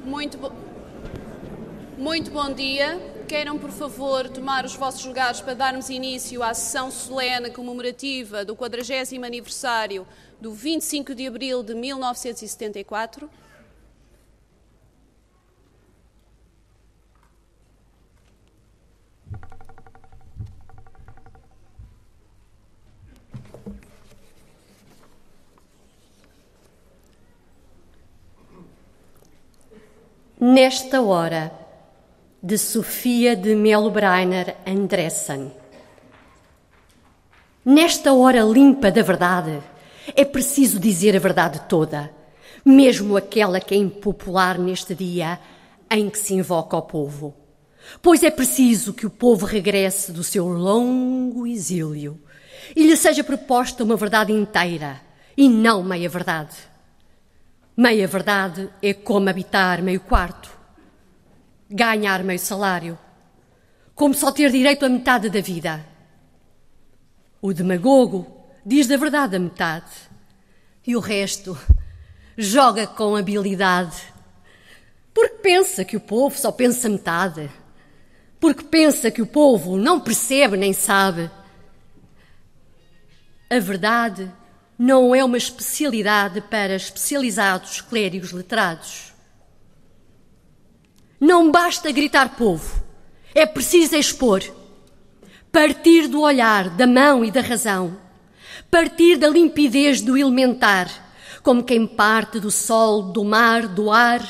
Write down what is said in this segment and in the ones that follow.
Muito bom dia. Queiram, por favor, tomar os vossos lugares para darmos início à sessão solene comemorativa do 40º aniversário do 25 de abril de 1974. Nesta hora, de Sofia de Melbreiner Andressen. Nesta hora limpa da verdade, é preciso dizer a verdade toda, mesmo aquela que é impopular neste dia em que se invoca o povo. Pois é preciso que o povo regresse do seu longo exílio e lhe seja proposta uma verdade inteira e não meia-verdade. Meia-verdade é como habitar meio quarto, ganhar meio salário, como só ter direito à metade da vida. O demagogo diz da verdade a metade e o resto joga com habilidade, porque pensa que o povo só pensa metade, porque pensa que o povo não percebe nem sabe. A verdade não é uma especialidade para especializados clérigos letrados. Não basta gritar povo, é preciso expor, partir do olhar, da mão e da razão, partir da limpidez do elementar, como quem parte do sol, do mar, do ar,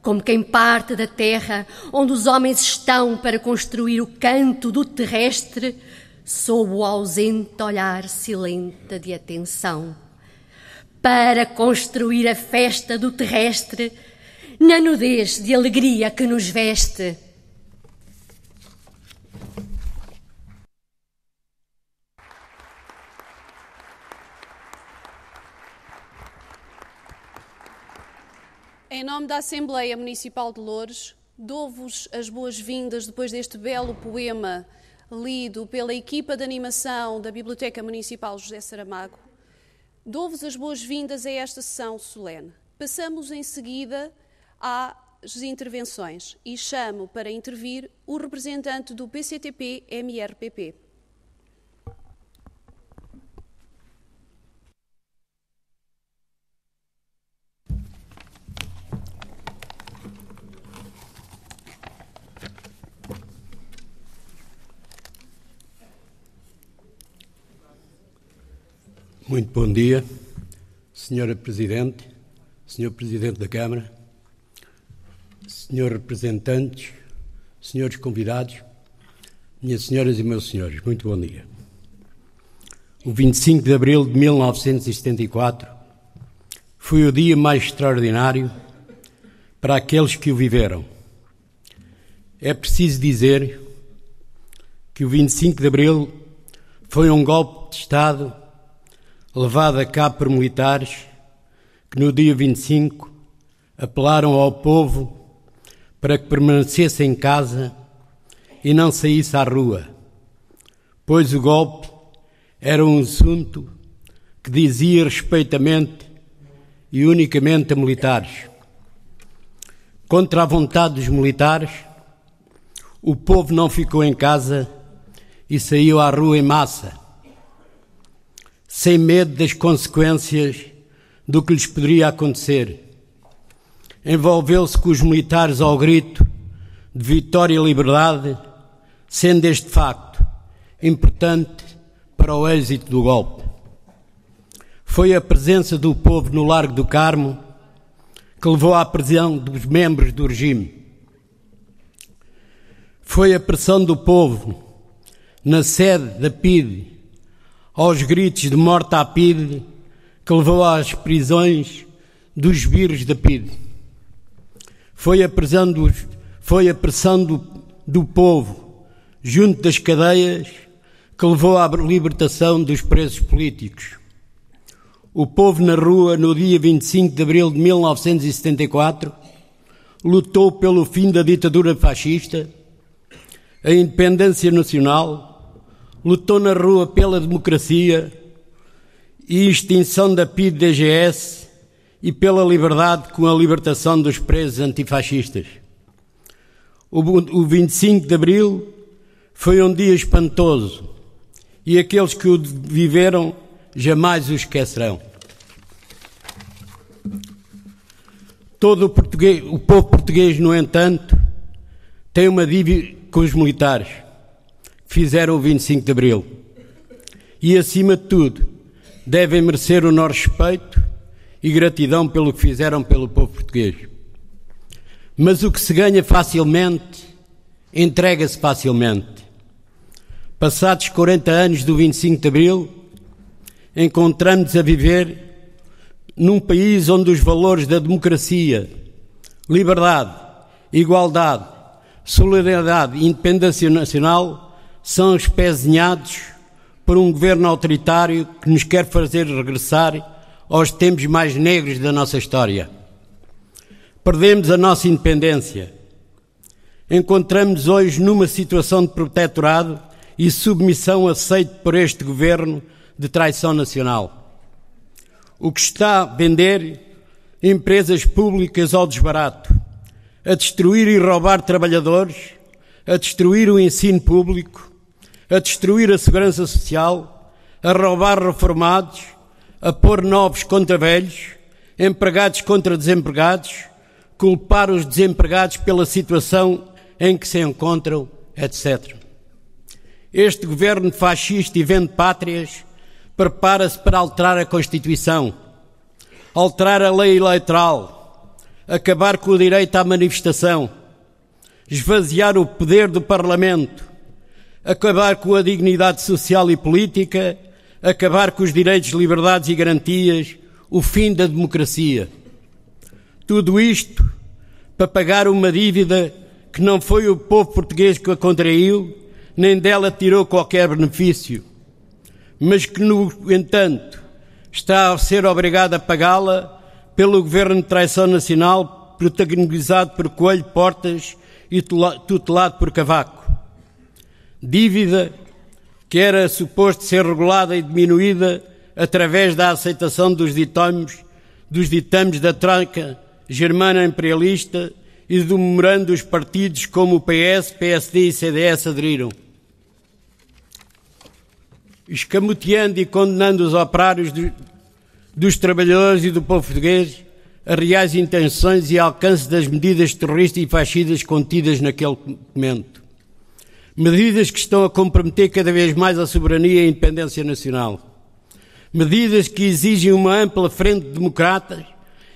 como quem parte da terra, onde os homens estão para construir o canto do terrestre, sob o ausente olhar silente de atenção, para construir a festa do terrestre na nudez de alegria que nos veste. Em nome da Assembleia Municipal de Loures, dou-vos as boas-vindas depois deste belo poema lido pela equipa de animação da Biblioteca Municipal José Saramago. Dou-vos as boas-vindas a esta sessão solene. Passamos em seguida às intervenções e chamo para intervir o representante do PCTP-MRPP. Muito bom dia, Senhora Presidente, Senhor Presidente da Câmara, Senhores representantes, Senhores convidados, minhas senhoras e meus senhores, muito bom dia. O 25 de abril de 1974 foi o dia mais extraordinário para aqueles que o viveram. É preciso dizer que o 25 de abril foi um golpe de Estado levado a cabo por militares que no dia 25 apelaram ao povo para que permanecesse em casa e não saísse à rua, pois o golpe era um assunto que dizia respeitamente e unicamente a militares. Contra a vontade dos militares, o povo não ficou em casa e saiu à rua em massa, sem medo das consequências do que lhes poderia acontecer. Envolveu-se com os militares ao grito de vitória e liberdade, sendo este facto importante para o êxito do golpe. Foi a presença do povo no Largo do Carmo que levou à prisão dos membros do regime. Foi a pressão do povo na sede da PIDE aos gritos de morte à PIDE que levou às prisões dos esbirros da PIDE. Foi a pressão do povo junto das cadeias que levou à libertação dos presos políticos. O povo na rua, no dia 25 de abril de 1974, lutou pelo fim da ditadura fascista, a independência nacional, lutou na rua pela democracia e extinção da PIDE-DGS e pela liberdade com a libertação dos presos antifascistas. O 25 de Abril foi um dia espantoso e aqueles que o viveram jamais o esquecerão. O povo português, no entanto, tem uma dívida com os militares que fizeram o 25 de Abril e, acima de tudo, devem merecer o nosso respeito e gratidão pelo que fizeram pelo povo português. Mas o que se ganha facilmente, entrega-se facilmente. Passados 40 anos do 25 de Abril, encontramos-nos a viver num país onde os valores da democracia, liberdade, igualdade, solidariedade e independência nacional são espezinhados por um governo autoritário que nos quer fazer regressar aos tempos mais negros da nossa história. Perdemos a nossa independência. Encontramos hoje numa situação de protetorado e submissão aceite por este governo de traição nacional. O que está a vender empresas públicas ao desbarato, a destruir e roubar trabalhadores, a destruir o ensino público, a destruir a segurança social, a roubar reformados, a pôr novos contra velhos, empregados contra desempregados, culpar os desempregados pela situação em que se encontram, etc. Este governo fascista e vende pátrias prepara-se para alterar a Constituição, alterar a lei eleitoral, acabar com o direito à manifestação, esvaziar o poder do Parlamento, acabar com a dignidade social e política, acabar com os direitos, liberdades e garantias, o fim da democracia. Tudo isto para pagar uma dívida que não foi o povo português que a contraiu, nem dela tirou qualquer benefício, mas que, no entanto, está a ser obrigado a pagá-la pelo governo de traição nacional, protagonizado por Coelho Portas e tutelado por Cavaco. Dívida que era suposto ser regulada e diminuída através da aceitação dos ditames da troika germana imperialista e do memorando dos partidos como o PS, PSD e CDS aderiram. Escamoteando e condenando os operários dos trabalhadores e do povo português, as reais intenções e alcance das medidas terroristas e fascistas contidas naquele documento. Medidas que estão a comprometer cada vez mais a soberania e a independência nacional. Medidas que exigem uma ampla frente de democratas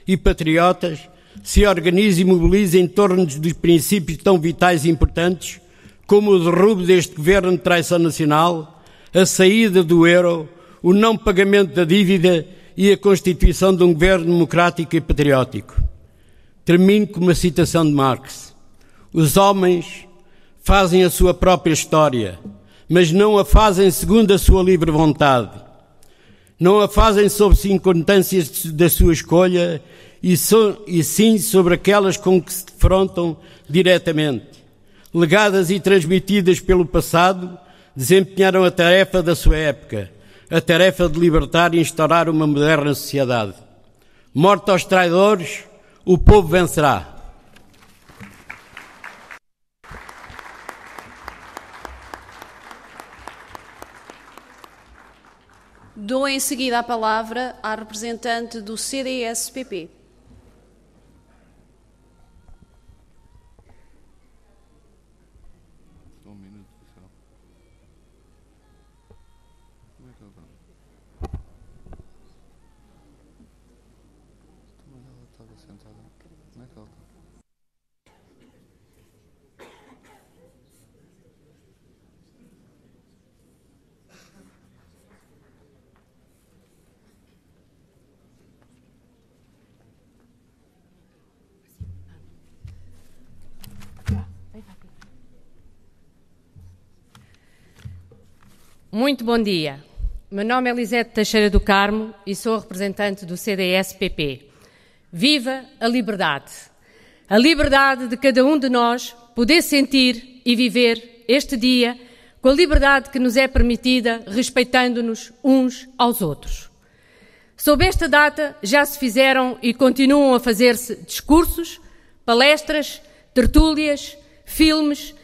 e patriotas se organize e mobilize em torno dos princípios tão vitais e importantes como o derrubo deste governo de traição nacional, a saída do euro, o não pagamento da dívida e a constituição de um governo democrático e patriótico. Termino com uma citação de Marx. Os homens fazem a sua própria história, mas não a fazem segundo a sua livre vontade. Não a fazem sob circunstâncias da sua escolha e sim sobre aquelas com que se defrontam diretamente. Legadas e transmitidas pelo passado, desempenharam a tarefa da sua época, a tarefa de libertar e instaurar uma moderna sociedade. Morte aos traidores, o povo vencerá. Dou em seguida a palavra à representante do CDS-PP. Muito bom dia. Meu nome é Elisete Teixeira do Carmo e sou representante do CDS-PP. Viva a liberdade! A liberdade de cada um de nós poder sentir e viver este dia com a liberdade que nos é permitida, respeitando-nos uns aos outros. Sob esta data já se fizeram e continuam a fazer-se discursos, palestras, tertúlias, filmes,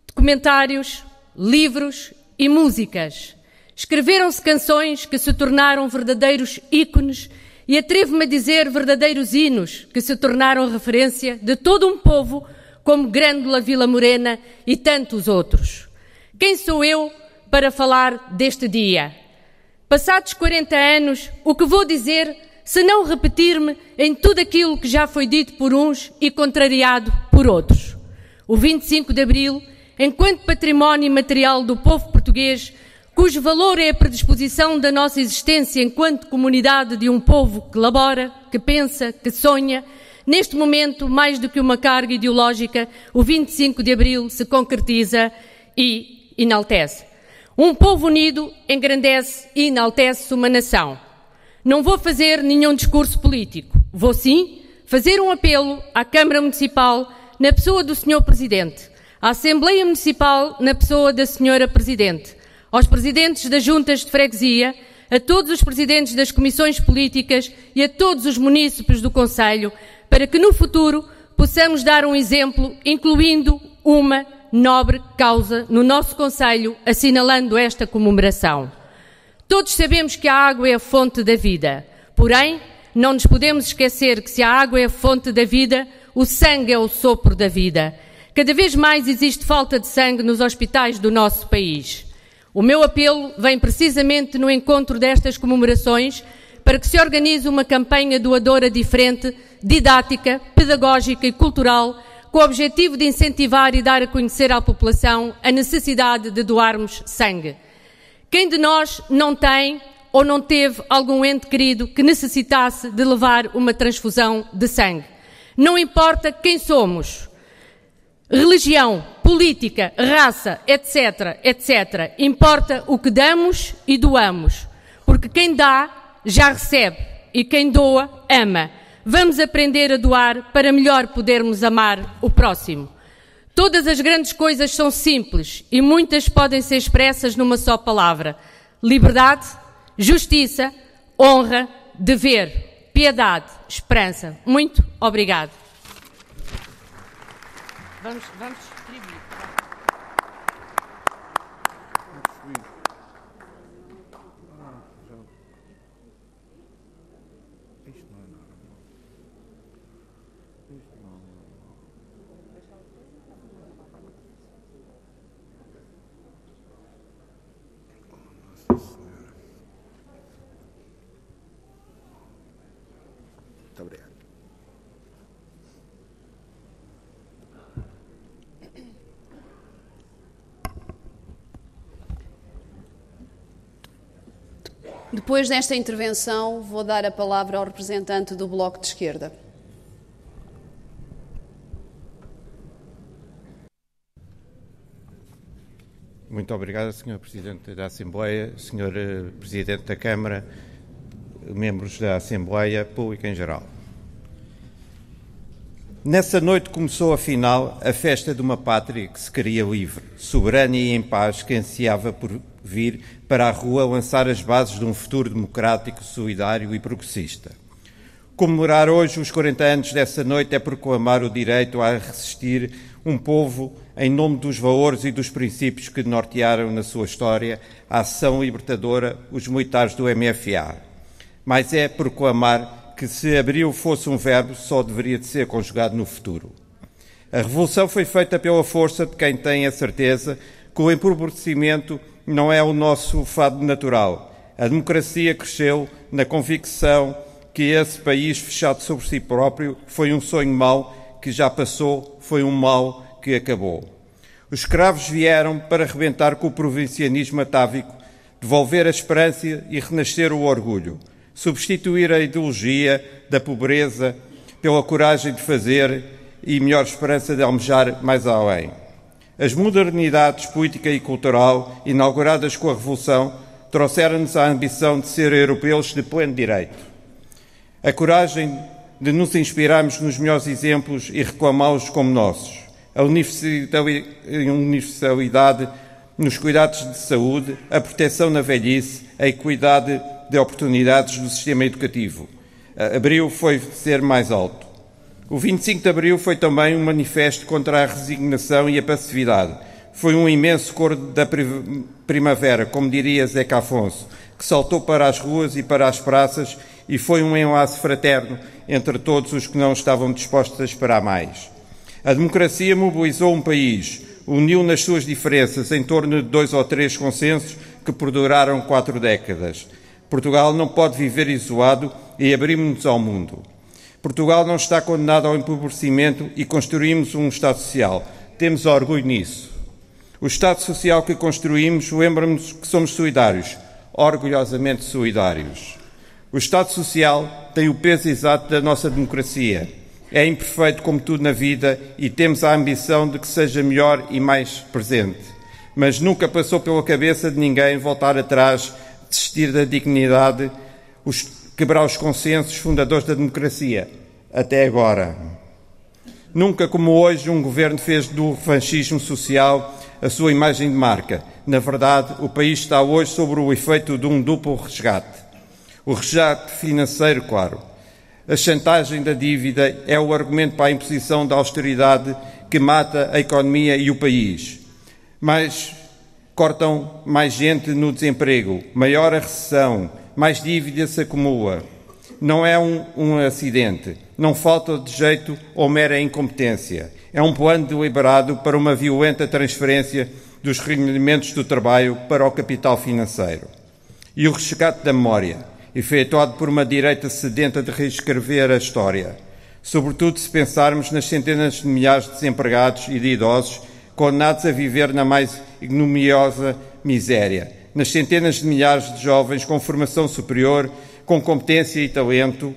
documentários, livros e músicas. Escreveram-se canções que se tornaram verdadeiros ícones e, atrevo-me a dizer, verdadeiros hinos que se tornaram referência de todo um povo, como Grândola Vila Morena e tantos outros. Quem sou eu para falar deste dia? Passados 40 anos, o que vou dizer se não repetir-me em tudo aquilo que já foi dito por uns e contrariado por outros? O 25 de Abril, enquanto património material do povo português, cujo valor é a predisposição da nossa existência enquanto comunidade de um povo que labora, que pensa, que sonha, neste momento, mais do que uma carga ideológica, o 25 de Abril se concretiza e enaltece. Um povo unido engrandece e enaltece uma nação. Não vou fazer nenhum discurso político. Vou, sim, fazer um apelo à Câmara Municipal na pessoa do Sr. Presidente, à Assembleia Municipal na pessoa da Sra. Presidente, aos presidentes das juntas de freguesia, a todos os presidentes das comissões políticas e a todos os munícipes do Conselho, para que no futuro possamos dar um exemplo, incluindo uma nobre causa no nosso Conselho, assinalando esta comemoração. Todos sabemos que a água é a fonte da vida, porém, não nos podemos esquecer que se a água é a fonte da vida, o sangue é o sopro da vida. Cada vez mais existe falta de sangue nos hospitais do nosso país. O meu apelo vem precisamente no encontro destas comemorações para que se organize uma campanha doadora diferente, didática, pedagógica e cultural, com o objetivo de incentivar e dar a conhecer à população a necessidade de doarmos sangue. Quem de nós não tem ou não teve algum ente querido que necessitasse de levar uma transfusão de sangue? Não importa quem somos, religião, política, raça, etc., etc. Importa o que damos e doamos, porque quem dá já recebe e quem doa ama. Vamos aprender a doar para melhor podermos amar o próximo. Todas as grandes coisas são simples e muitas podem ser expressas numa só palavra: liberdade, justiça, honra, dever, piedade, esperança. Muito obrigado. Vamos distribuir. Muito obrigado. Depois desta intervenção, vou dar a palavra ao representante do Bloco de Esquerda. Muito obrigado, Sr. Presidente da Assembleia, Sr. Presidente da Câmara, membros da Assembleia, público em geral. Nessa noite começou, afinal, a festa de uma pátria que se queria livre, soberana e em paz, que ansiava por vir para a rua lançar as bases de um futuro democrático, solidário e progressista. Comemorar hoje os 40 anos dessa noite é proclamar o direito a resistir um povo em nome dos valores e dos princípios que nortearam na sua história a ação libertadora, os militares do MFA. Mas é proclamar que se abril fosse um verbo, só deveria de ser conjugado no futuro. A revolução foi feita pela força de quem tem a certeza que o empobrecimento não é o nosso fado natural. A democracia cresceu na convicção que esse país fechado sobre si próprio foi um sonho mau que já passou, foi um mal que acabou. Os escravos vieram para rebentar com o provincianismo atávico, devolver a esperança e renascer o orgulho, substituir a ideologia da pobreza pela coragem de fazer e melhor esperança de almejar mais além. As modernidades política e cultural, inauguradas com a Revolução, trouxeram-nos a ambição de ser europeus de pleno direito. A coragem de nos inspirarmos nos melhores exemplos e reclamá-los como nossos. A universalidade nos cuidados de saúde, a proteção na velhice, a equidade de oportunidades do sistema educativo. Abril foi ser mais alto. O 25 de Abril foi também um manifesto contra a resignação e a passividade. Foi um imenso coro da primavera, como diria Zeca Afonso, que saltou para as ruas e para as praças e foi um enlace fraterno entre todos os que não estavam dispostos a esperar mais. A democracia mobilizou um país, uniu nas suas diferenças em torno de 2 ou 3 consensos que perduraram 4 décadas. Portugal não pode viver isolado e abrimos-nos ao mundo. Portugal não está condenado ao empobrecimento e construímos um Estado Social. Temos orgulho nisso. O Estado Social que construímos lembra-nos que somos solidários, orgulhosamente solidários. O Estado Social tem o peso exato da nossa democracia. É imperfeito como tudo na vida e temos a ambição de que seja melhor e mais presente. Mas nunca passou pela cabeça de ninguém voltar atrás, desistir da dignidade, quebrar os consensos fundadores da democracia. Até agora. Nunca como hoje um governo fez do revanchismo social a sua imagem de marca. Na verdade, o país está hoje sob o efeito de um duplo resgate. O resgate financeiro, claro. A chantagem da dívida é o argumento para a imposição da austeridade que mata a economia e o país. Mas cortam mais gente no desemprego, maior a recessão, mais dívida se acumula. Não é um acidente, não falta de jeito ou mera incompetência. É um plano deliberado para uma violenta transferência dos rendimentos do trabalho para o capital financeiro. E o resgate da memória, efetuado por uma direita sedenta de reescrever a história, sobretudo se pensarmos nas centenas de milhares de desempregados e de idosos condenados a viver na mais ignominiosa miséria, nas centenas de milhares de jovens com formação superior, com competência e talento,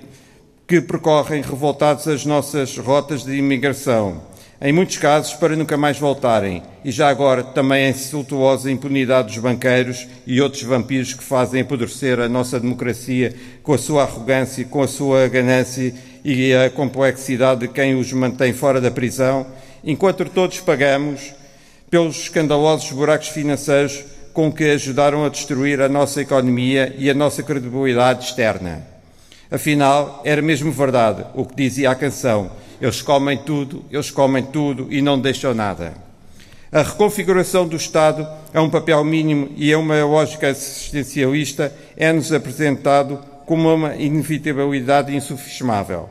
que percorrem revoltados as nossas rotas de imigração, em muitos casos para nunca mais voltarem, e já agora também a insultuosa impunidade dos banqueiros e outros vampiros que fazem apodrecer a nossa democracia com a sua arrogância, com a sua ganância e a complexidade de quem os mantém fora da prisão, enquanto todos pagamos pelos escandalosos buracos financeiros com que ajudaram a destruir a nossa economia e a nossa credibilidade externa. Afinal, era mesmo verdade o que dizia a canção: eles comem tudo e não deixam nada. A reconfiguração do Estado a um papel mínimo e a uma lógica assistencialista é-nos apresentado como uma inevitabilidade insofismável.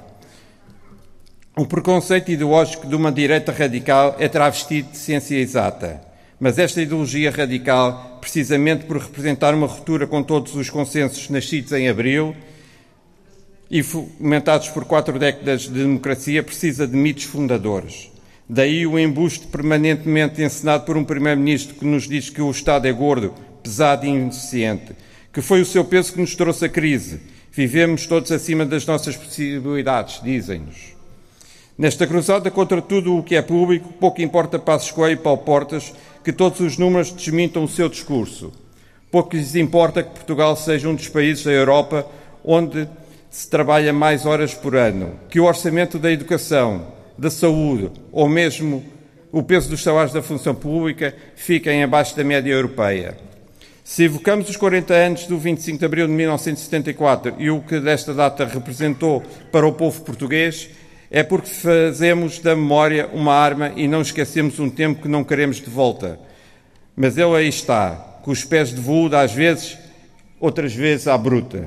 O preconceito ideológico de uma direita radical é travestido de ciência exata. Mas esta ideologia radical, precisamente por representar uma ruptura com todos os consensos nascidos em Abril e fomentados por 4 décadas de democracia, precisa de mitos fundadores. Daí o embuste permanentemente encenado por um primeiro-ministro que nos diz que o Estado é gordo, pesado e ineficiente, que foi o seu peso que nos trouxe a crise. Vivemos todos acima das nossas possibilidades, dizem-nos. Nesta cruzada contra tudo o que é público, pouco importa Passos Coelho e Paulo Portas que todos os números desmintam o seu discurso. Pouco lhes importa que Portugal seja um dos países da Europa onde se trabalha mais horas por ano, que o orçamento da educação, da saúde ou mesmo o peso dos salários da função pública fiquem abaixo da média europeia. Se evocamos os 40 anos do 25 de abril de 1974 e o que desta data representou para o povo português, é porque fazemos da memória uma arma e não esquecemos um tempo que não queremos de volta. Mas ele aí está, com os pés de veludo às vezes, outras vezes à bruta.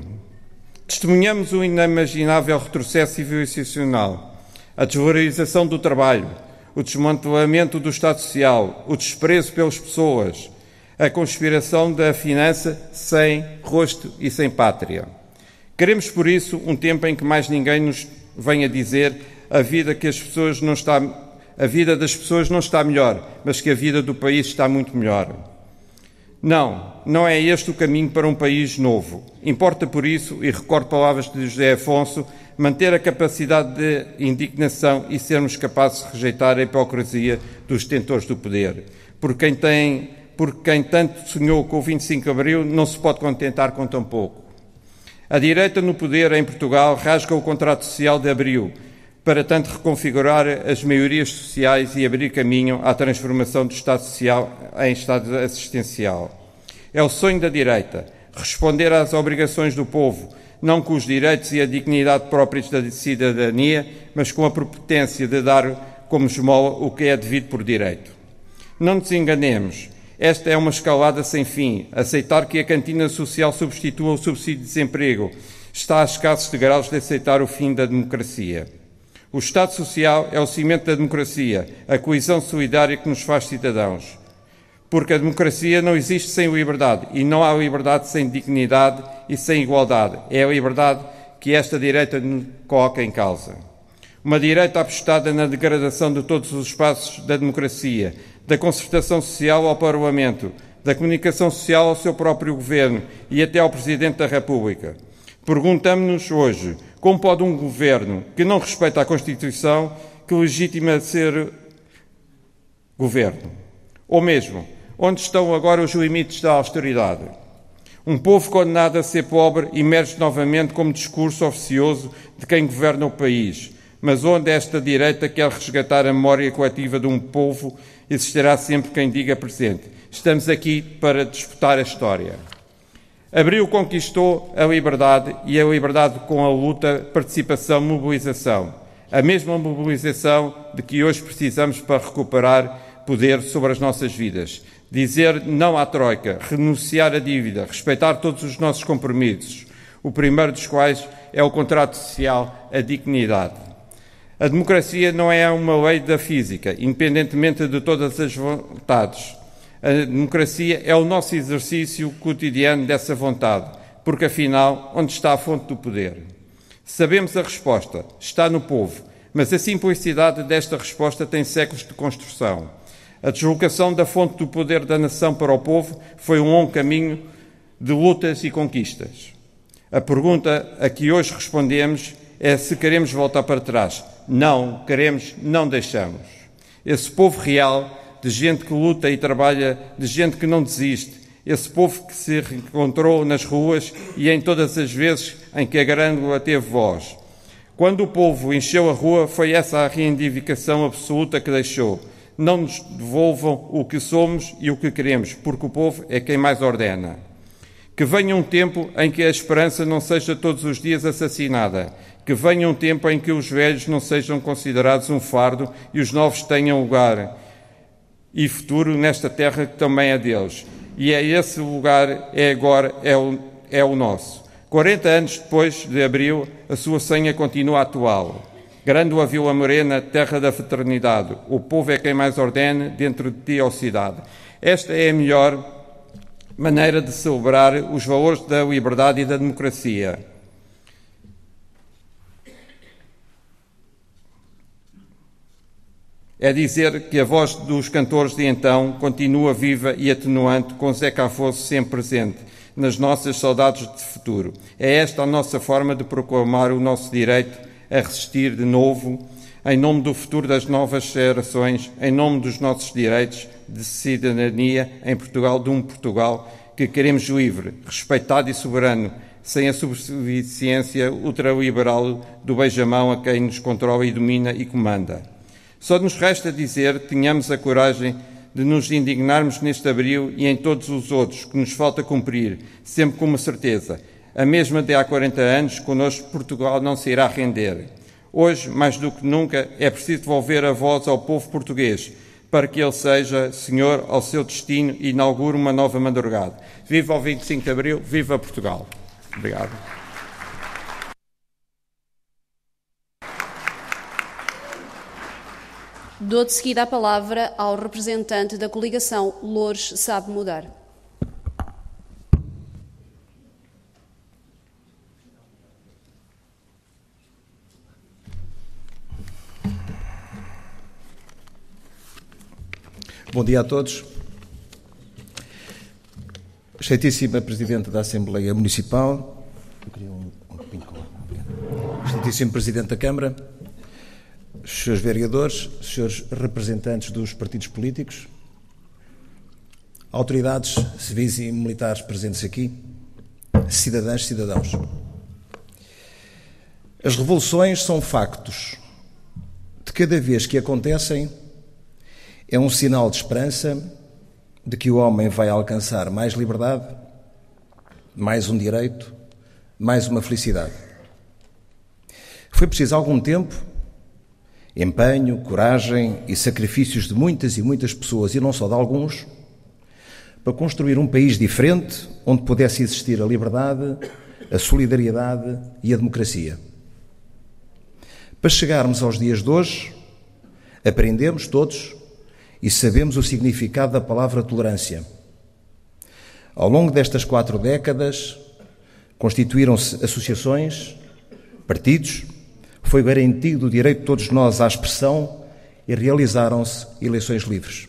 Testemunhamos o inimaginável retrocesso civilizacional, a desvalorização do trabalho, o desmantelamento do Estado Social, o desprezo pelas pessoas, a conspiração da finança sem rosto e sem pátria. Queremos, por isso, um tempo em que mais ninguém nos venha dizer a vida das pessoas não está melhor, mas que a vida do país está muito melhor. Não é este o caminho para um país novo. Importa, por isso, e recordo palavras de José Afonso, manter a capacidade de indignação e sermos capazes de rejeitar a hipocrisia dos detentores do poder. Por quem tanto sonhou com o 25 de Abril, não se pode contentar com tão pouco. A direita no poder em Portugal rasga o contrato social de Abril, para tanto reconfigurar as maiorias sociais e abrir caminho à transformação do Estado Social em Estado assistencial. É o sonho da direita, responder às obrigações do povo, não com os direitos e a dignidade próprios da cidadania, mas com a prepotência de dar como esmola o que é devido por direito. Não nos enganemos, esta é uma escalada sem fim. Aceitar que a cantina social substitua o subsídio de desemprego está a escassos degraus de aceitar o fim da democracia. O Estado Social é o cimento da democracia, a coesão solidária que nos faz cidadãos. Porque a democracia não existe sem liberdade e não há liberdade sem dignidade e sem igualdade. É a liberdade que esta direita coloca em causa. Uma direita apostada na degradação de todos os espaços da democracia, da concertação social ao Parlamento, da comunicação social ao seu próprio governo e até ao Presidente da República. Perguntamos-nos hoje, como pode um governo que não respeita a Constituição que legitima ser governo? Ou mesmo, onde estão agora os limites da austeridade? Um povo condenado a ser pobre emerge novamente como discurso oficioso de quem governa o país. Mas onde esta direita quer resgatar a memória coletiva de um povo, existirá sempre quem diga presente. Estamos aqui para disputar a história. Abril conquistou a liberdade e a liberdade com a luta, participação, mobilização. A mesma mobilização de que hoje precisamos para recuperar poder sobre as nossas vidas. Dizer não à Troika, renunciar à dívida, respeitar todos os nossos compromissos. O primeiro dos quais é o contrato social, a dignidade. A democracia não é uma lei da física, independentemente de todas as vontades. A democracia é o nosso exercício cotidiano dessa vontade, porque afinal, onde está a fonte do poder? Sabemos a resposta, está no povo, mas a simplicidade desta resposta tem séculos de construção. A deslocação da fonte do poder da nação para o povo foi um longo caminho de lutas e conquistas. A pergunta a que hoje respondemos é se queremos voltar para trás. Não, queremos, não deixamos. Esse povo real, de gente que luta e trabalha, de gente que não desiste, esse povo que se reencontrou nas ruas e em todas as vezes em que a grândola teve voz. Quando o povo encheu a rua, foi essa a reivindicação absoluta que deixou. Não nos devolvam o que somos e o que queremos, porque o povo é quem mais ordena. Que venha um tempo em que a esperança não seja todos os dias assassinada. Que venha um tempo em que os velhos não sejam considerados um fardo e os novos tenham lugar e futuro nesta terra que também é deles. E é esse lugar, é agora, é o nosso. 40 anos depois de Abril, a sua senha continua atual. Grândola Vila Morena, terra da fraternidade. O povo é quem mais ordena dentro de ti, ó cidade. Esta é a melhor maneira de celebrar os valores da liberdade e da democracia. É dizer que a voz dos cantores de então continua viva e atenuante, com Zeca Afonso sempre presente nas nossas saudades de futuro. É esta a nossa forma de proclamar o nosso direito a resistir de novo, em nome do futuro das novas gerações, em nome dos nossos direitos de cidadania em Portugal, de um Portugal que queremos livre, respeitado e soberano, sem a subserviência ultraliberal do beijamão a quem nos controla e domina e comanda. Só nos resta dizer que tenhamos a coragem de nos indignarmos neste Abril e em todos os outros que nos falta cumprir, sempre com uma certeza. A mesma de há 40 anos, connosco Portugal não se irá render. Hoje, mais do que nunca, é preciso devolver a voz ao povo português, para que ele seja senhor ao seu destino e inaugure uma nova madrugada. Viva o 25 de Abril, viva Portugal. Obrigado. Dou de seguida a palavra ao representante da coligação Loures Sabe Mudar. Bom dia a todos. Excelentíssima Presidente da Assembleia Municipal, Excelentíssimo Presidente da Câmara, Senhores Vereadores, Senhores Representantes dos partidos políticos, autoridades civis e militares presentes aqui, cidadãs e cidadãos. As revoluções são factos, cada vez que acontecem, é um sinal de esperança de que o homem vai alcançar mais liberdade, mais um direito, mais uma felicidade. Foi preciso algum tempo, empenho, coragem e sacrifícios de muitas e muitas pessoas, e não só de alguns, para construir um país diferente, onde pudesse existir a liberdade, a solidariedade e a democracia. Para chegarmos aos dias de hoje, aprendemos todos e sabemos o significado da palavra tolerância. Ao longo destas 4 décadas, constituíram-se associações, partidos, foi garantido o direito de todos nós à expressão e realizaram-se eleições livres.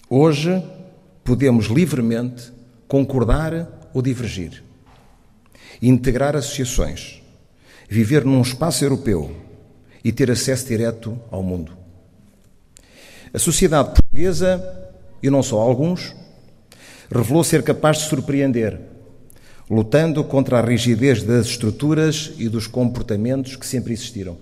Hoje, podemos livremente concordar ou divergir, integrar associações, viver num espaço europeu e ter acesso direto ao mundo. A sociedade portuguesa, e não só alguns, revelou ser capaz de surpreender, lutando contra a rigidez das estruturas e dos comportamentos que sempre existiram.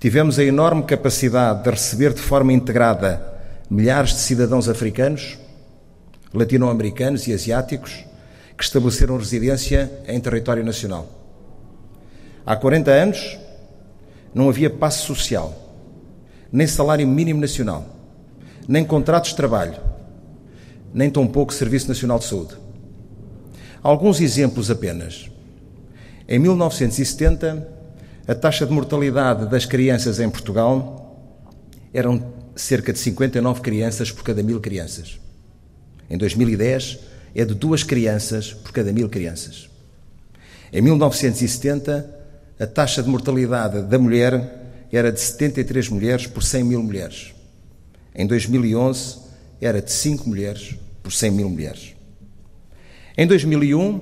Tivemos a enorme capacidade de receber de forma integrada milhares de cidadãos africanos, latino-americanos e asiáticos que estabeleceram residência em território nacional. Há 40 anos não havia passe social, nem salário mínimo nacional, nem contratos de trabalho, nem tampouco Serviço Nacional de Saúde. Alguns exemplos apenas. Em 1970, a taxa de mortalidade das crianças em Portugal eram cerca de 59 crianças por cada 1000 crianças. Em 2010, é de 2 crianças por cada 1000 crianças. Em 1970, a taxa de mortalidade da mulher era de 73 mulheres por 100.000 mulheres. Em 2011, era de 5 mulheres por 100.000 mulheres. Em 2001,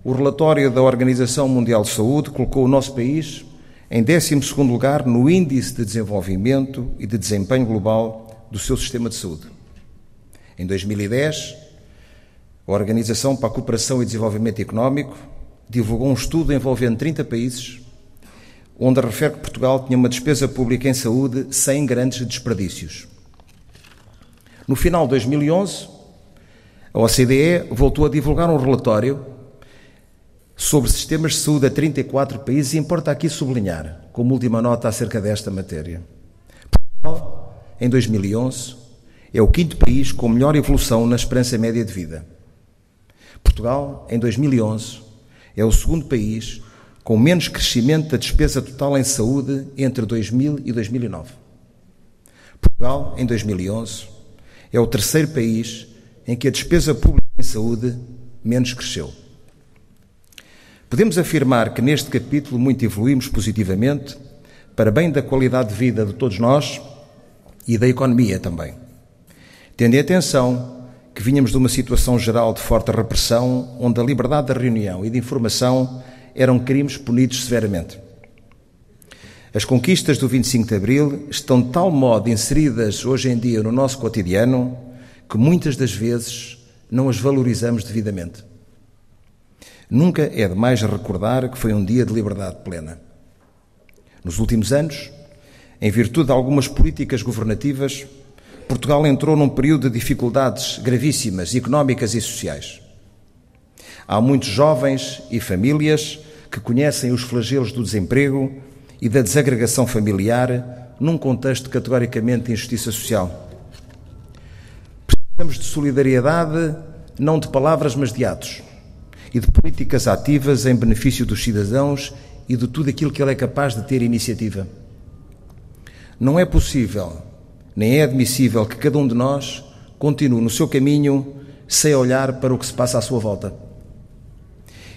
o relatório da Organização Mundial de Saúde colocou o nosso país em 12º lugar no Índice de Desenvolvimento e de Desempenho Global do seu sistema de saúde. Em 2010, a Organização para a Cooperação e Desenvolvimento Económico divulgou um estudo envolvendo 30 países, onde refere que Portugal tinha uma despesa pública em saúde sem grandes desperdícios. No final de 2011, a OCDE voltou a divulgar um relatório sobre sistemas de saúde a 34 países e importa aqui sublinhar, como última nota acerca desta matéria. Portugal, em 2011, é o 5º país com melhor evolução na esperança média de vida. Portugal, em 2011, é o 2º país com menos crescimento da despesa total em saúde entre 2000 e 2009. Portugal, em 2011, é o 3º país em que a despesa pública em saúde menos cresceu. Podemos afirmar que neste capítulo muito evoluímos positivamente para bem da qualidade de vida de todos nós e da economia também. Tendo em atenção que vínhamos de uma situação geral de forte repressão, onde a liberdade de reunião e de informação eram crimes punidos severamente. As conquistas do 25 de Abril estão de tal modo inseridas hoje em dia no nosso cotidiano que muitas das vezes não as valorizamos devidamente. Nunca é demais recordar que foi um dia de liberdade plena. Nos últimos anos, em virtude de algumas políticas governativas, Portugal entrou num período de dificuldades gravíssimas, económicas e sociais. Há muitos jovens e famílias que conhecem os flagelos do desemprego e da desagregação familiar num contexto categoricamente de injustiça social. Precisamos de solidariedade, não de palavras, mas de atos, e de políticas ativas em benefício dos cidadãos e de tudo aquilo que ele é capaz de ter iniciativa. Não é possível, nem é admissível que cada um de nós continue no seu caminho sem olhar para o que se passa à sua volta.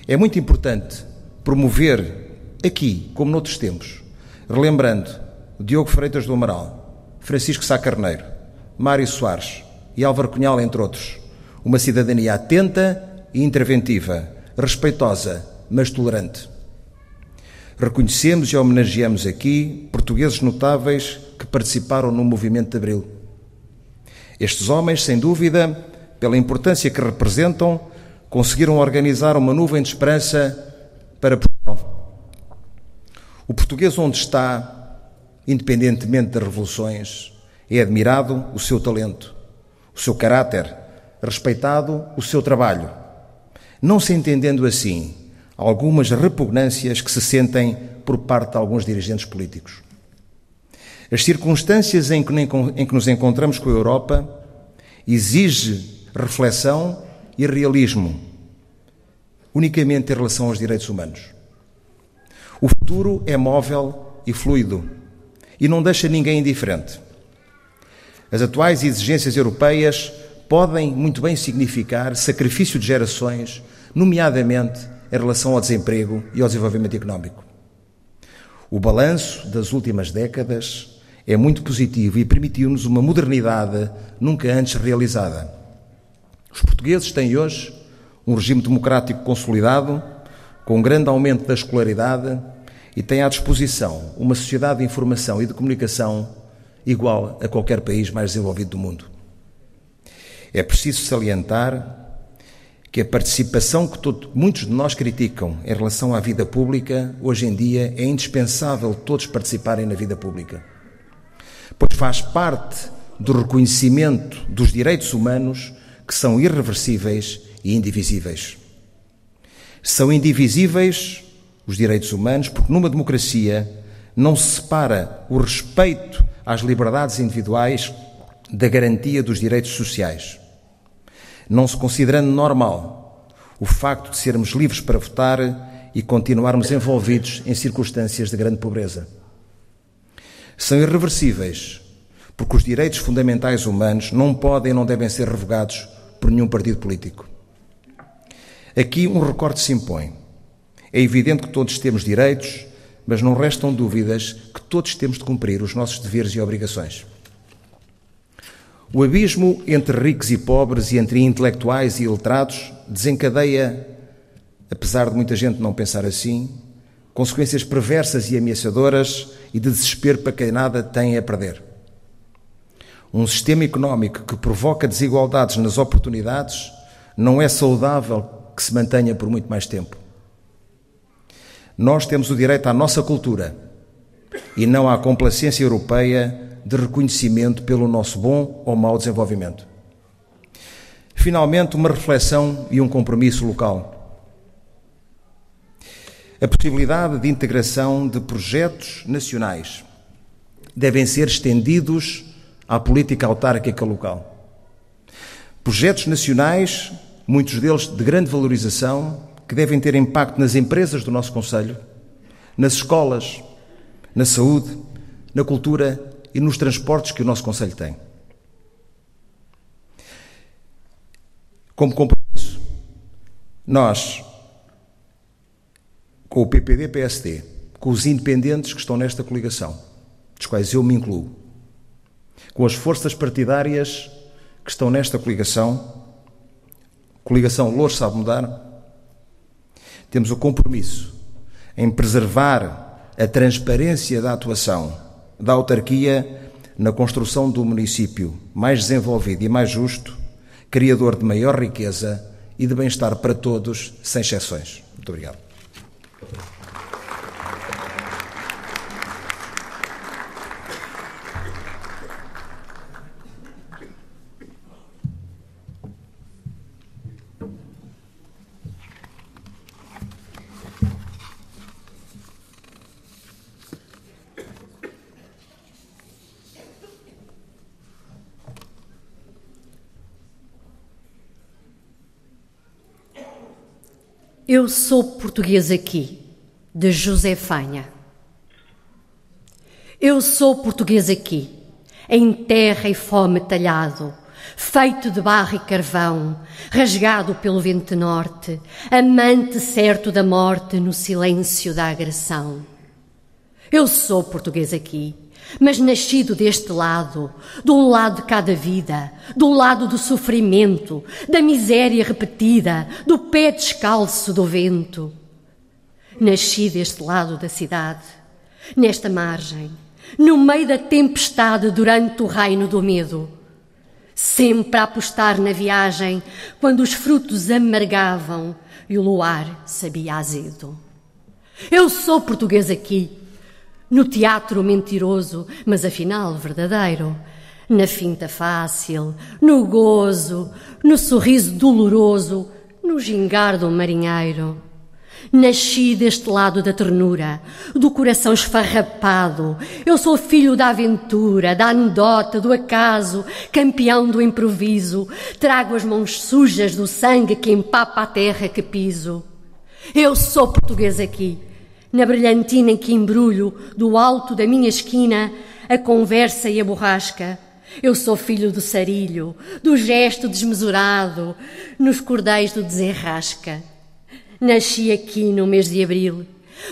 É muito importante promover aqui, como noutros tempos, relembrando Diogo Freitas do Amaral, Francisco Sá Carneiro, Mário Soares e Álvaro Cunhal, entre outros, uma cidadania atenta e interventiva, respeitosa, mas tolerante. Reconhecemos e homenageamos aqui portugueses notáveis que participaram no movimento de Abril. Estes homens, sem dúvida, pela importância que representam, conseguiram organizar uma nuvem de esperança para Portugal. O português onde está independentemente das revoluções, é admirado o seu talento, o seu caráter, respeitado o seu trabalho, não se entendendo assim algumas repugnâncias que se sentem por parte de alguns dirigentes políticos. As circunstâncias em que nos encontramos com a Europa exige reflexão e realismo, unicamente em relação aos direitos humanos. O futuro é móvel e fluido e não deixa ninguém indiferente. As atuais exigências europeias podem muito bem significar sacrifício de gerações, nomeadamente em relação ao desemprego e ao desenvolvimento económico. O balanço das últimas décadas é muito positivo e permitiu-nos uma modernidade nunca antes realizada. Os portugueses têm hoje um regime democrático consolidado, com um grande aumento da escolaridade e têm à disposição uma sociedade de informação e de comunicação igual a qualquer país mais desenvolvido do mundo. É preciso salientar que a participação que muitos de nós criticam em relação à vida pública, hoje em dia é indispensável todos participarem na vida pública, pois faz parte do reconhecimento dos direitos humanos que são irreversíveis e indivisíveis. São indivisíveis os direitos humanos porque numa democracia não se separa o respeito às liberdades individuais da garantia dos direitos sociais, não se considerando normal o facto de sermos livres para votar e continuarmos envolvidos em circunstâncias de grande pobreza. São irreversíveis porque os direitos fundamentais humanos não podem e não devem ser revogados por nenhum partido político. Aqui um recorte se impõe. É evidente que todos temos direitos, mas não restam dúvidas que todos temos de cumprir os nossos deveres e obrigações. O abismo entre ricos e pobres e entre intelectuais e iletrados desencadeia, apesar de muita gente não pensar assim, consequências perversas e ameaçadoras e de desespero para quem nada tem a perder. Um sistema económico que provoca desigualdades nas oportunidades não é saudável que se mantenha por muito mais tempo. Nós temos o direito à nossa cultura e não à complacência europeia de reconhecimento pelo nosso bom ou mau desenvolvimento. Finalmente, uma reflexão e um compromisso local. A possibilidade de integração de projetos nacionais devem ser estendidos à política autárquica local. Projetos nacionais, muitos deles de grande valorização, que devem ter impacto nas empresas do nosso concelho, nas escolas, na saúde, na cultura e nos transportes que o nosso concelho tem. Como compromisso, nós, com o PPD-PSD, com os independentes que estão nesta coligação, dos quais eu me incluo, com as forças partidárias que estão nesta coligação Louros Sabe Mudar, temos o compromisso em preservar a transparência da atuação da autarquia na construção do município mais desenvolvido e mais justo, criador de maior riqueza e de bem-estar para todos, sem exceções. Muito obrigado. Eu sou português aqui, de José Fanha. Eu sou português aqui, em terra e fome talhado, feito de barro e carvão, rasgado pelo vento norte, amante certo da morte no silêncio da agressão. Eu sou português aqui, mas nascido deste lado, de um lado de cada vida, do lado do sofrimento, da miséria repetida, do pé descalço do vento. Nasci deste lado da cidade, nesta margem, no meio da tempestade durante o reino do medo, sempre a apostar na viagem, quando os frutos amargavam e o luar sabia azedo. Eu sou português aqui, no teatro mentiroso, mas afinal verdadeiro, na finta fácil, no gozo, no sorriso doloroso, no gingar do marinheiro. Nasci deste lado da ternura, do coração esfarrapado. Eu sou filho da aventura, da anedota, do acaso, campeão do improviso. Trago as mãos sujas do sangue que empapa a terra que piso. Eu sou português aqui, na brilhantina em que embrulho, do alto da minha esquina, a conversa e a borrasca. Eu sou filho do sarilho, do gesto desmesurado, nos cordéis do desenrasca. Nasci aqui no mês de abril,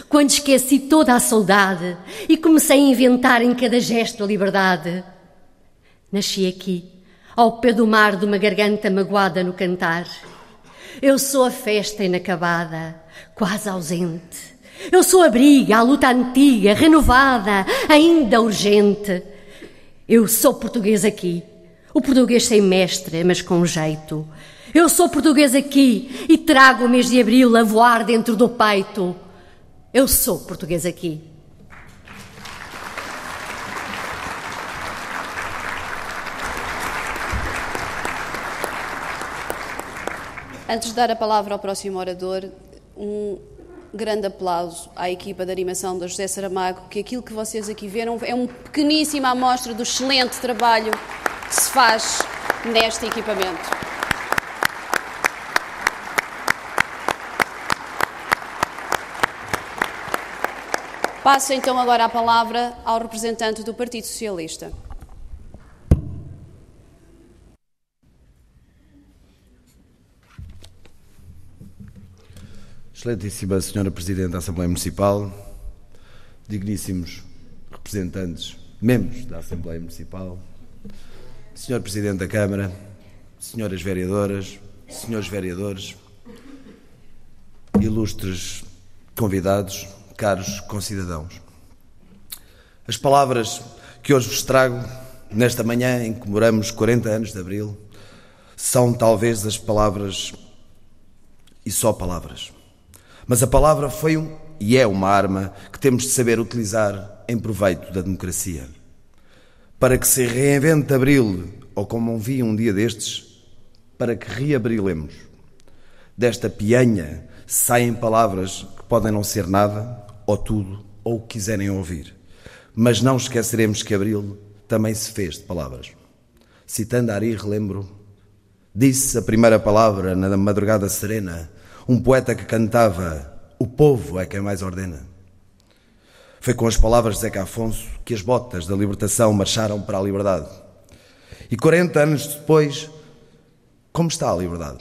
quando esqueci toda a saudade e comecei a inventar em cada gesto a liberdade. Nasci aqui, ao pé do mar de uma garganta magoada no cantar. Eu sou a festa inacabada, quase ausente. Eu sou a briga, a luta antiga, renovada, ainda urgente. Eu sou português aqui, o português sem mestre, mas com jeito. Eu sou português aqui e trago o mês de abril a voar dentro do peito. Eu sou português aqui. Antes de dar a palavra ao próximo orador, um grande aplauso à equipa de animação da José Saramago, que aquilo que vocês aqui viram é uma pequeníssima amostra do excelente trabalho que se faz neste equipamento. Passo então agora a palavra ao representante do Partido Socialista. Excelentíssima Senhora Presidente da Assembleia Municipal, digníssimos representantes, membros da Assembleia Municipal, Senhor Presidente da Câmara, Senhoras Vereadoras, Senhores Vereadores, ilustres convidados, caros concidadãos. As palavras que hoje vos trago, nesta manhã em que comemoramos 40 anos de Abril, são talvez as palavras, e só palavras. Mas a palavra foi e é uma arma que temos de saber utilizar em proveito da democracia. Para que se reinvente Abril, ou como vi um dia destes, para que reabrilemos. Desta pianha saem palavras que podem não ser nada, ou tudo, ou o que quiserem ouvir. Mas não esqueceremos que Abril também se fez de palavras. Citando Ari, relembro, disse a primeira palavra na madrugada serena, um poeta que cantava, o povo é quem mais ordena. Foi com as palavras de Zeca Afonso que as botas da libertação marcharam para a liberdade. E 40 anos depois, como está a liberdade?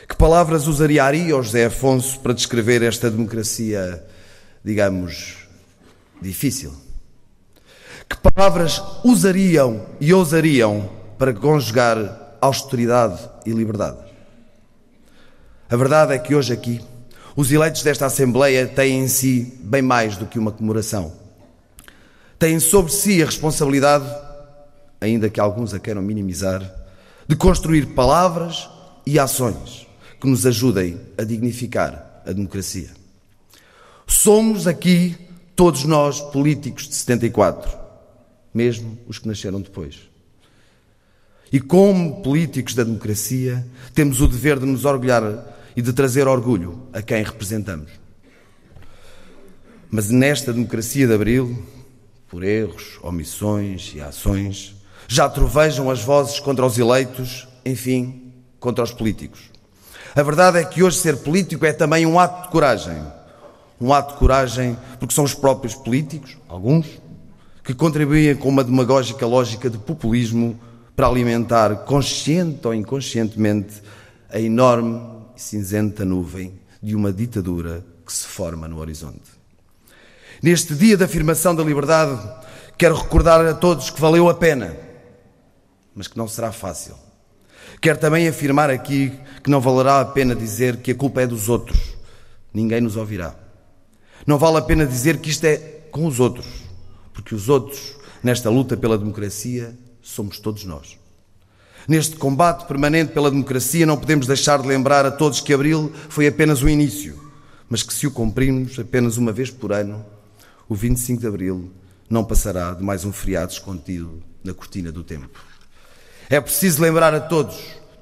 Que palavras usaria Ari ou José Afonso para descrever esta democracia, digamos, difícil? Que palavras usariam e ousariam para conjugar austeridade e liberdade? A verdade é que hoje aqui, os eleitos desta Assembleia têm em si bem mais do que uma comemoração. Têm sobre si a responsabilidade, ainda que alguns a queiram minimizar, de construir palavras e ações que nos ajudem a dignificar a democracia. Somos aqui, todos nós, políticos de 74, mesmo os que nasceram depois. E como políticos da democracia, temos o dever de nos orgulhar e de trazer orgulho a quem representamos. Mas nesta democracia de Abril, por erros, omissões e ações, já trovejam as vozes contra os eleitos, enfim, contra os políticos. A verdade é que hoje ser político é também um ato de coragem. Um ato de coragem porque são os próprios políticos, alguns, que contribuem com uma demagógica lógica de populismo para alimentar, consciente ou inconscientemente, a enorme e cinzenta nuvem de uma ditadura que se forma no horizonte. Neste dia da afirmação da liberdade, quero recordar a todos que valeu a pena, mas que não será fácil. Quero também afirmar aqui que não valerá a pena dizer que a culpa é dos outros. Ninguém nos ouvirá. Não vale a pena dizer que isto é com os outros, porque os outros, nesta luta pela democracia, somos todos nós. Neste combate permanente pela democracia, não podemos deixar de lembrar a todos que Abril foi apenas o início, mas que se o cumprirmos apenas uma vez por ano, o o 25 de Abril não passará de mais um feriado escondido na cortina do tempo. É preciso lembrar a todos,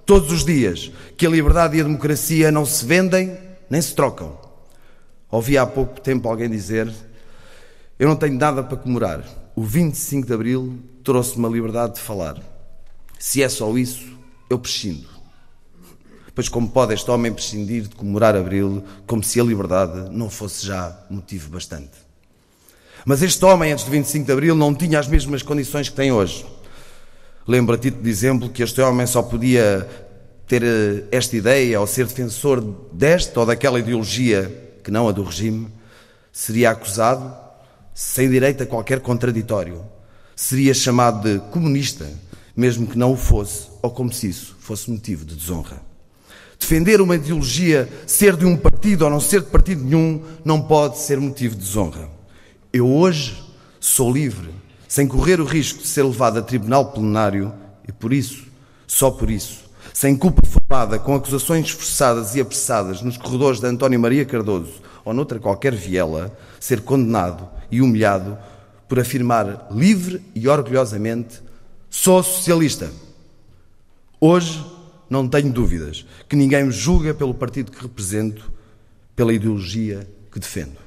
todos os dias, que a liberdade e a democracia não se vendem nem se trocam. Ouvi há pouco tempo alguém dizer: eu não tenho nada para comemorar. O 25 de Abril trouxe-me a liberdade de falar. Se é só isso, eu prescindo. Pois como pode este homem prescindir de comemorar Abril como se a liberdade não fosse já motivo bastante? Mas este homem, antes de 25 de Abril, não tinha as mesmas condições que tem hoje. Lembro a título de exemplo que este homem só podia ter esta ideia ou ser defensor desta ou daquela ideologia que não a do regime, seria acusado, sem direito a qualquer contraditório. Seria chamado de comunista, mesmo que não o fosse, ou como se isso fosse motivo de desonra. Defender uma ideologia, ser de um partido ou não ser de partido nenhum, não pode ser motivo de desonra. Eu hoje sou livre, sem correr o risco de ser levado a tribunal plenário, e por isso, só por isso, sem culpa formada, com acusações forçadas e apressadas nos corredores de António Maria Cardoso ou noutra qualquer viela, ser condenado e humilhado por afirmar livre e orgulhosamente: sou socialista. Hoje não tenho dúvidas que ninguém me julga pelo partido que represento, pela ideologia que defendo.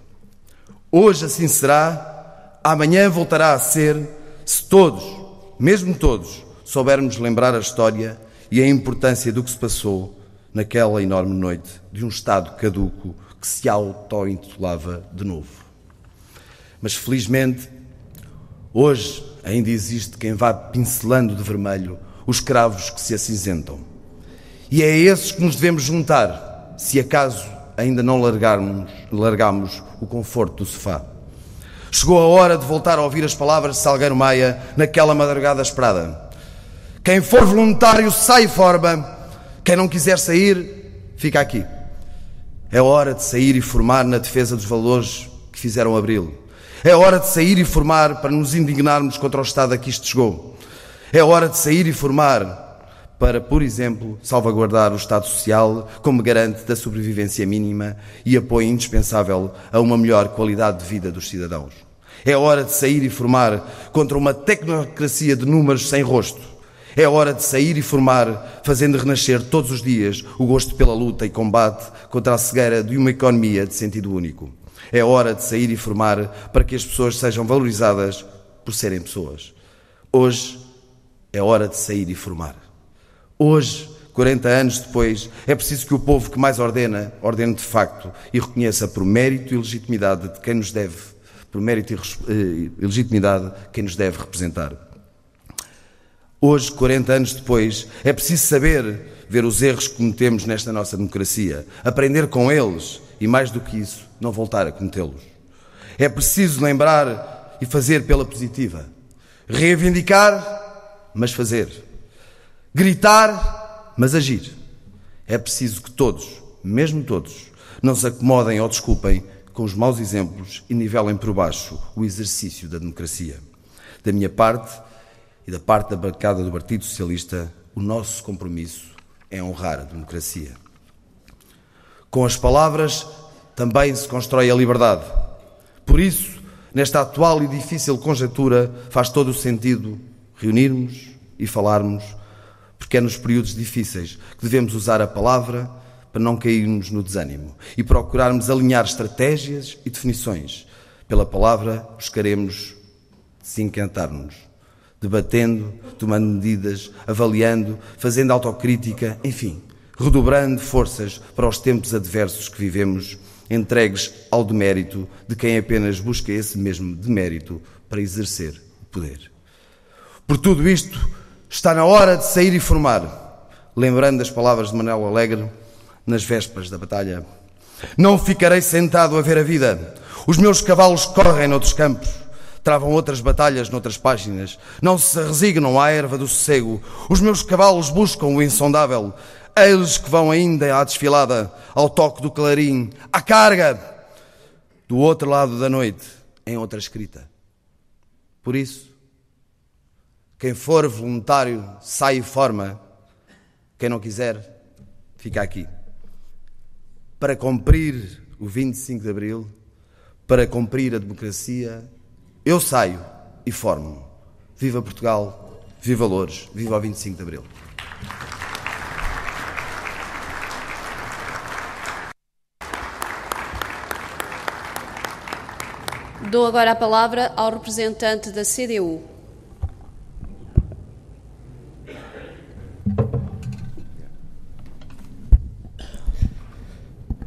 Hoje assim será, amanhã voltará a ser, se todos, mesmo todos, soubermos lembrar a história e a importância do que se passou naquela enorme noite de um Estado caduco que se auto-intitulava de novo. Mas felizmente, hoje ainda existe quem vá pincelando de vermelho os cravos que se acinzentam. E é a esses que nos devemos juntar, se acaso ainda não largamos o conforto do sofá. Chegou a hora de voltar a ouvir as palavras de Salgueiro Maia naquela madrugada esperada. Quem for voluntário sai fora, quem não quiser sair, fica aqui. É hora de sair e formar na defesa dos valores que fizeram Abril. É hora de sair e formar para nos indignarmos contra o Estado a que isto chegou. É hora de sair e formar para, por exemplo, salvaguardar o Estado Social como garante da sobrevivência mínima e apoio indispensável a uma melhor qualidade de vida dos cidadãos. É hora de sair e formar contra uma tecnocracia de números sem rosto. É hora de sair e formar, fazendo renascer todos os dias o gosto pela luta e combate contra a cegueira de uma economia de sentido único. É hora de sair e formar para que as pessoas sejam valorizadas por serem pessoas. Hoje é hora de sair e formar. Hoje, 40 anos depois, é preciso que o povo que mais ordene de facto e reconheça por mérito e legitimidade de quem nos deve, por mérito e legitimidade quem nos deve representar. Hoje, 40 anos depois, é preciso saber ver os erros que cometemos nesta nossa democracia, aprender com eles e, mais do que isso, não voltar a cometê-los. É preciso lembrar e fazer pela positiva. Reivindicar, mas fazer. Gritar, mas agir. É preciso que todos, mesmo todos, não se acomodem ou desculpem com os maus exemplos e nivelem por baixo o exercício da democracia. Da minha parte e da parte da bancada do Partido Socialista, o nosso compromisso é honrar a democracia. Com as palavras também se constrói a liberdade. Por isso, nesta atual e difícil conjuntura, faz todo o sentido reunirmos e falarmos, porque é nos períodos difíceis que devemos usar a palavra para não cairmos no desânimo e procurarmos alinhar estratégias e definições. Pela palavra buscaremos desencantar-nos, debatendo, tomando medidas, avaliando, fazendo autocrítica, enfim, redobrando forças para os tempos adversos que vivemos, entregues ao demérito de quem apenas busca esse mesmo demérito para exercer o poder. Por tudo isto, está na hora de sair e formar, lembrando as palavras de Manuel Alegre nas vésperas da batalha. Não ficarei sentado a ver a vida. Os meus cavalos correm noutros campos, travam outras batalhas noutras páginas. Não se resignam à erva do sossego. Os meus cavalos buscam o insondável. Eles que vão ainda à desfilada, ao toque do clarim, à carga, do outro lado da noite, em outra escrita. Por isso, quem for voluntário, sai e forma. Quem não quiser, fica aqui. Para cumprir o 25 de Abril, para cumprir a democracia, eu saio e formo-me. Viva Portugal, viva Loures, viva o 25 de Abril. Dou agora a palavra ao representante da CDU.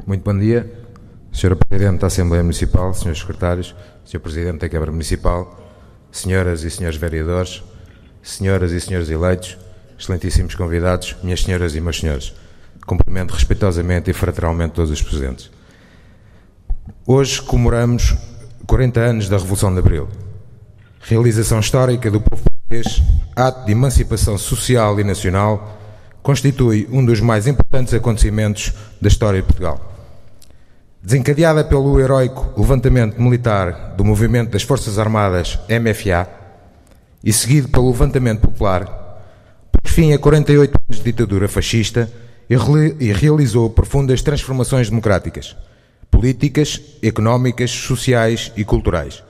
Muito bom dia, Sra. Presidente da Assembleia Municipal, Srs. Secretários, Sr. Presidente da Câmara Municipal, Senhoras e Senhores Vereadores, Senhoras e Senhores eleitos, excelentíssimos convidados, minhas senhoras e meus senhores. Cumprimento respeitosamente e fraternalmente todos os presentes. Hoje comemoramos 40 anos da Revolução de Abril, realização histórica do povo português, ato de emancipação social e nacional, constitui um dos mais importantes acontecimentos da história de Portugal. Desencadeada pelo heroico levantamento militar do movimento das Forças Armadas MFA e seguido pelo levantamento popular, pôs fim a 48 anos de ditadura fascista e realizou profundas transformações democráticas, políticas, económicas, sociais e culturais,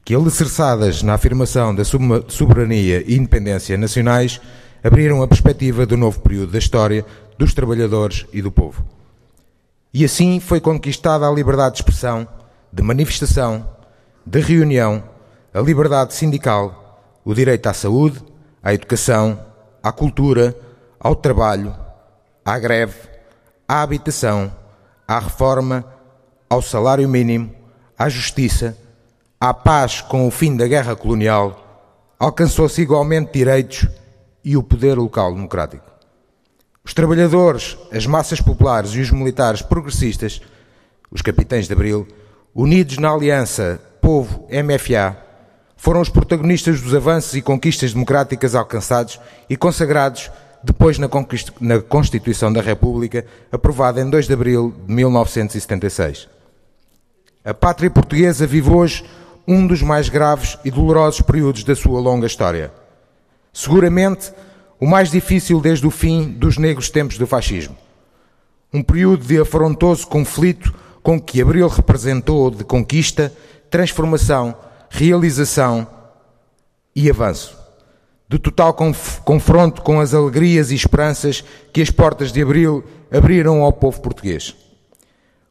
que, alicerçadas na afirmação da soberania e independência nacionais, abriram a perspectiva do novo período da história dos trabalhadores e do povo. E assim foi conquistada a liberdade de expressão, de manifestação, de reunião, a liberdade sindical, o direito à saúde, à educação, à cultura, ao trabalho, à greve, à habitação, à reforma, ao salário mínimo, à justiça, à paz com o fim da guerra colonial, alcançou-se igualmente direitos e o poder local democrático. Os trabalhadores, as massas populares e os militares progressistas, os capitães de Abril, unidos na aliança Povo-MFA, foram os protagonistas dos avanços e conquistas democráticas alcançados e consagrados depois na Constituição da República, aprovada em 2 de abril de 1976. A pátria portuguesa vive hoje um dos mais graves e dolorosos períodos da sua longa história. Seguramente o mais difícil desde o fim dos negros tempos do fascismo. Um período de afrontoso conflito com que Abril representou de conquista, transformação, realização e avanço. De total confronto com as alegrias e esperanças que as portas de Abril abriram ao povo português.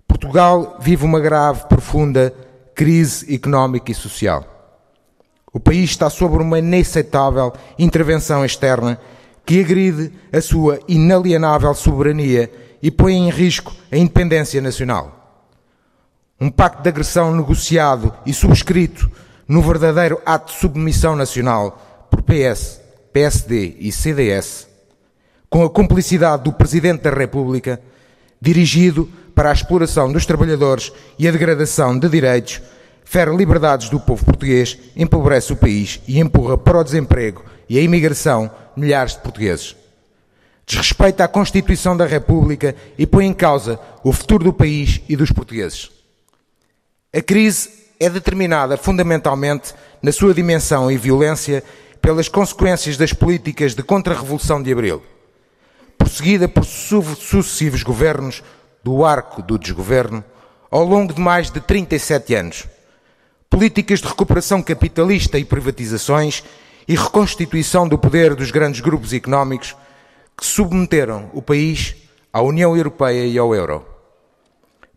Portugal vive uma grave, profunda crise económica e social. O país está sob uma inaceitável intervenção externa que agride a sua inalienável soberania e põe em risco a independência nacional. Um pacto de agressão negociado e subscrito no verdadeiro ato de submissão nacional por PS, PSD e CDS, com a cumplicidade do Presidente da República, dirigido para a exploração dos trabalhadores e a degradação de direitos, fere liberdades do povo português, empobrece o país e empurra para o desemprego e a imigração milhares de portugueses. Desrespeita a Constituição da República e põe em causa o futuro do país e dos portugueses. A crise é determinada fundamentalmente na sua dimensão e violência pelas consequências das políticas de contra-revolução de Abril, prosseguida por sucessivos governos do arco do desgoverno ao longo de mais de 37 anos. Políticas de recuperação capitalista e privatizações e reconstituição do poder dos grandes grupos económicos que submeteram o país à União Europeia e ao euro.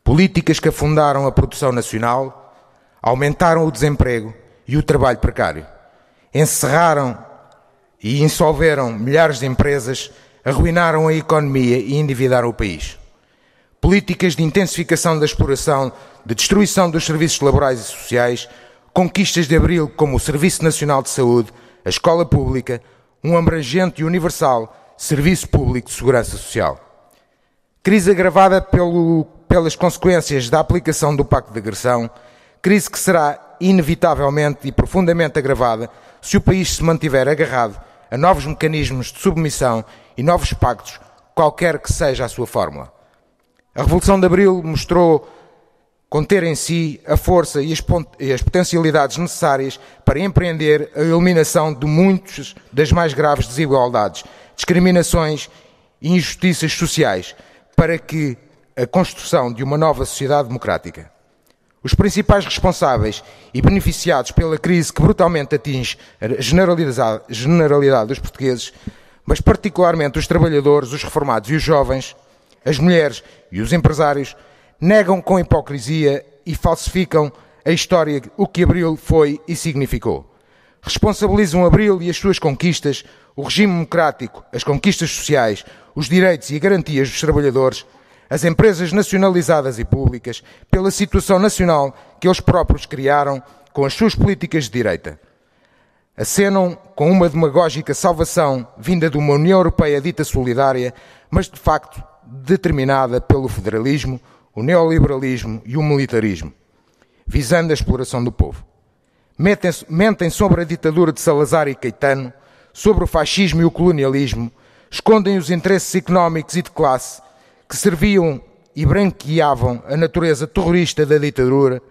Políticas que afundaram a produção nacional, aumentaram o desemprego e o trabalho precário, encerraram e insolveram milhares de empresas, arruinaram a economia e endividaram o país. Políticas de intensificação da exploração, de destruição dos serviços laborais e sociais, conquistas de Abril como o Serviço Nacional de Saúde, a escola pública, um abrangente e universal Serviço Público de Segurança Social. Crise agravada pelas consequências da aplicação do Pacto de Agressão, crise que será inevitavelmente e profundamente agravada se o país se mantiver agarrado a novos mecanismos de submissão e novos pactos, qualquer que seja a sua fórmula. A Revolução de Abril mostrou conter em si a força e as potencialidades necessárias para empreender a eliminação de muitas das mais graves desigualdades, discriminações e injustiças sociais, para que a construção de uma nova sociedade democrática. Os principais responsáveis e beneficiados pela crise que brutalmente atinge a generalidade dos portugueses, mas particularmente os trabalhadores, os reformados e os jovens, as mulheres e os empresários, negam com hipocrisia e falsificam a história, o que Abril foi e significou. Responsabilizam Abril e as suas conquistas, o regime democrático, as conquistas sociais, os direitos e garantias dos trabalhadores, as empresas nacionalizadas e públicas, pela situação nacional que eles próprios criaram com as suas políticas de direita. Acenam com uma demagógica salvação vinda de uma União Europeia dita solidária, mas de facto determinada pelo federalismo, o neoliberalismo e o militarismo, visando a exploração do povo. Mentem sobre a ditadura de Salazar e Caetano, sobre o fascismo e o colonialismo, escondem os interesses económicos e de classe que serviam e branqueavam a natureza terrorista da ditadura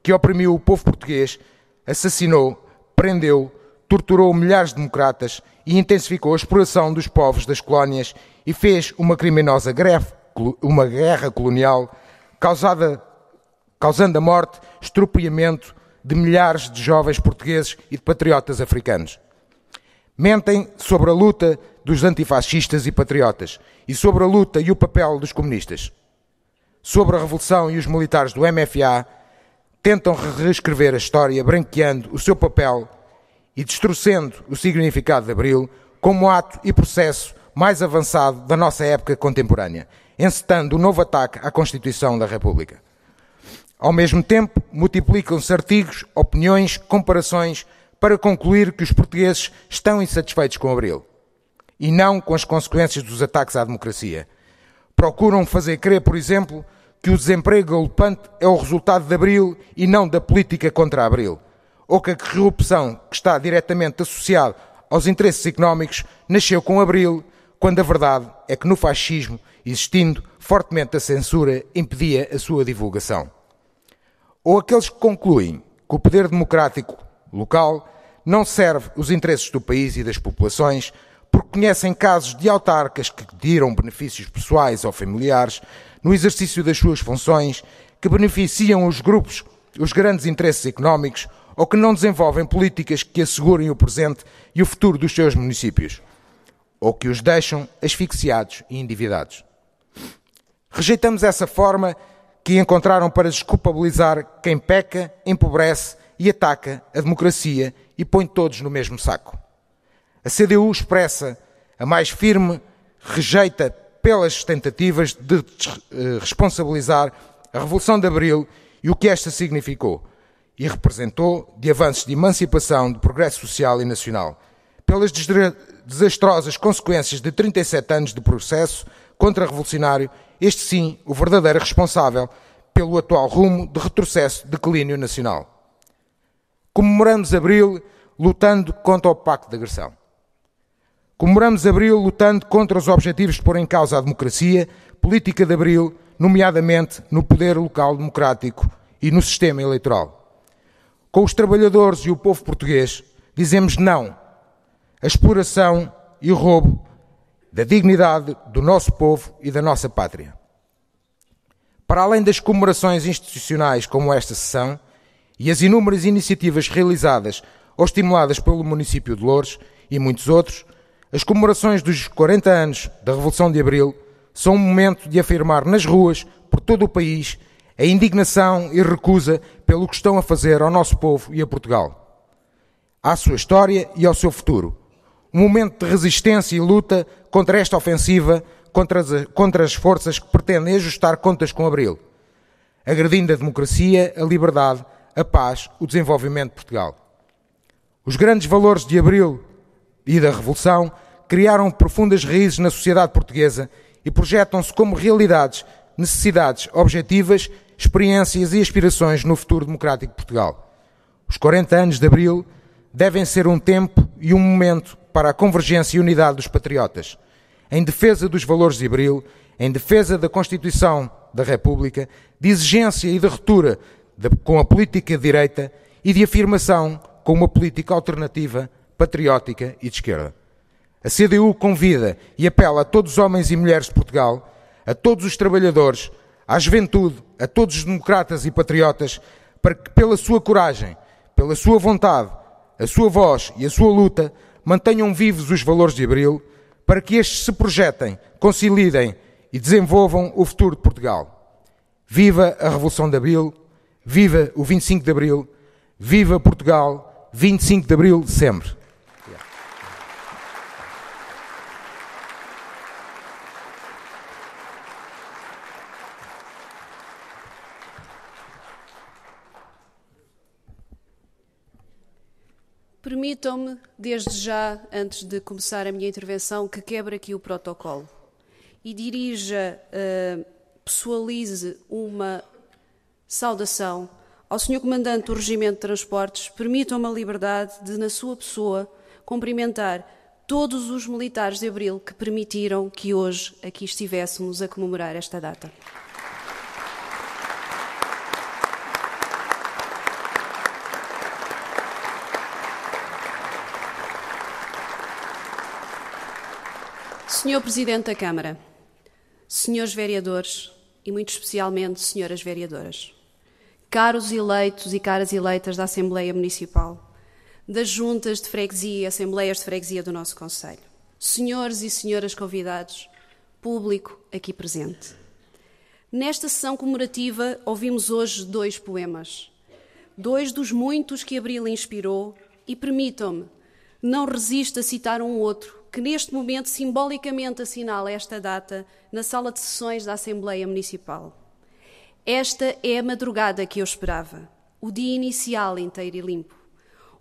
que oprimiu o povo português, assassinou, prendeu, torturou milhares de democratas e intensificou a exploração dos povos das colónias e fez uma criminosa guerra colonial causando a morte, estropiamento de milhares de jovens portugueses e de patriotas africanos. Mentem sobre a luta dos antifascistas e patriotas e sobre a luta e o papel dos comunistas. Sobre a revolução e os militares do MFA, tentam reescrever a história branqueando o seu papel e distorcendo o significado de Abril como ato e processo mais avançado da nossa época contemporânea, encetando um novo ataque à Constituição da República. Ao mesmo tempo, multiplicam-se artigos, opiniões, comparações para concluir que os portugueses estão insatisfeitos com Abril e não com as consequências dos ataques à democracia. Procuram fazer crer, por exemplo, que o desemprego galopante é o resultado de Abril e não da política contra Abril, ou que a corrupção que está diretamente associada aos interesses económicos nasceu com Abril, quando a verdade é que no fascismo, existindo fortemente a censura, impedia a sua divulgação. Ou aqueles que concluem que o poder democrático local não serve os interesses do país e das populações, porque conhecem casos de autarcas que tiram benefícios pessoais ou familiares no exercício das suas funções, que beneficiam os grupos, os grandes interesses económicos, ou que não desenvolvem políticas que assegurem o presente e o futuro dos seus municípios, ou que os deixam asfixiados e endividados. Rejeitamos essa forma que encontraram para desculpabilizar quem peca, empobrece e ataca a democracia e põe todos no mesmo saco. A CDU expressa a mais firme rejeita pelas tentativas de responsabilizar a Revolução de Abril e o que esta significou e representou de avanços de emancipação, de progresso social e nacional, pelas desastrosas consequências de 37 anos de processo contra-revolucionário, este sim o verdadeiro responsável pelo atual rumo de retrocesso, declínio nacional. Comemoramos Abril lutando contra o pacto de agressão. Comemoramos Abril lutando contra os objetivos de pôr em causa a democracia, política de Abril, nomeadamente no poder local democrático e no sistema eleitoral. Com os trabalhadores e o povo português, dizemos não à exploração e o roubo da dignidade do nosso povo e da nossa pátria. Para além das comemorações institucionais como esta sessão e as inúmeras iniciativas realizadas ou estimuladas pelo município de Loures e muitos outros, as comemorações dos 40 anos da Revolução de Abril são um momento de afirmar nas ruas, por todo o país, a indignação e recusa pelo que estão a fazer ao nosso povo e a Portugal, à sua história e ao seu futuro. Um momento de resistência e luta contra esta ofensiva, contra as forças que pretendem ajustar contas com Abril, agredindo a democracia, a liberdade, a paz, o desenvolvimento de Portugal. Os grandes valores de Abril e da Revolução criaram profundas raízes na sociedade portuguesa e projetam-se como realidades, necessidades objetivas, experiências e aspirações no futuro democrático de Portugal. Os 40 anos de Abril devem ser um tempo e um momento para a convergência e unidade dos patriotas, em defesa dos valores de Abril, em defesa da Constituição da República, de exigência e de ruptura com a política de direita e de afirmação com uma política alternativa, patriótica e de esquerda. A CDU convida e apela a todos os homens e mulheres de Portugal, a todos os trabalhadores, à juventude, a todos os democratas e patriotas, para que, pela sua coragem, pela sua vontade, a sua voz e a sua luta, mantenham vivos os valores de Abril, para que estes se projetem, consolidem e desenvolvam o futuro de Portugal. Viva a Revolução de Abril, viva o 25 de Abril, viva Portugal, 25 de Abril sempre. Permitam-me, desde já, antes de começar a minha intervenção, que quebre aqui o protocolo e dirija, pessoalize uma saudação ao Sr. Comandante do Regimento de Transportes. Permitam-me a liberdade de, na sua pessoa, cumprimentar todos os militares de Abril que permitiram que hoje aqui estivéssemos a comemorar esta data. Senhor Presidente da Câmara, senhores vereadores e, muito especialmente, senhoras vereadoras, caros eleitos e caras eleitas da Assembleia Municipal, das juntas de freguesia e assembleias de freguesia do nosso concelho, senhores e senhoras convidados, público aqui presente. Nesta sessão comemorativa ouvimos hoje 2 poemas, 2 dos muitos que Abril inspirou, e permitam-me, não resisto a citar um outro que neste momento simbolicamente assinala esta data na sala de sessões da Assembleia Municipal. Esta é a madrugada que eu esperava, o dia inicial inteiro e limpo,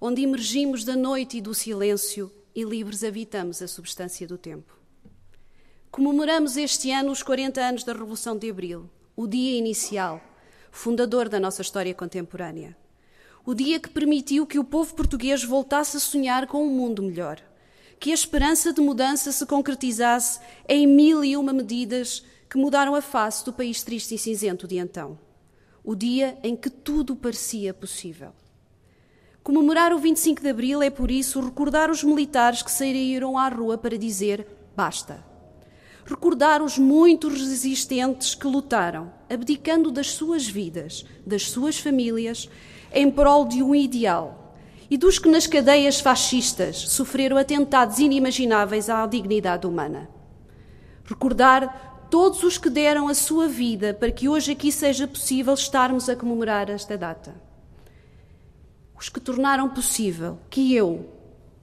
onde emergimos da noite e do silêncio e livres habitamos a substância do tempo. Comemoramos este ano os 40 anos da Revolução de Abril, o dia inicial, fundador da nossa história contemporânea. O dia que permitiu que o povo português voltasse a sonhar com um mundo melhor, que a esperança de mudança se concretizasse em 1001 medidas que mudaram a face do país triste e cinzento de então. O dia em que tudo parecia possível. Comemorar o 25 de Abril é, por isso, recordar os militares que saíram à rua para dizer basta. Recordar os muitos resistentes que lutaram, abdicando das suas vidas, das suas famílias, em prol de um ideal, e dos que nas cadeias fascistas sofreram atentados inimagináveis à dignidade humana. Recordar todos os que deram a sua vida para que hoje aqui seja possível estarmos a comemorar esta data. Os que tornaram possível que eu,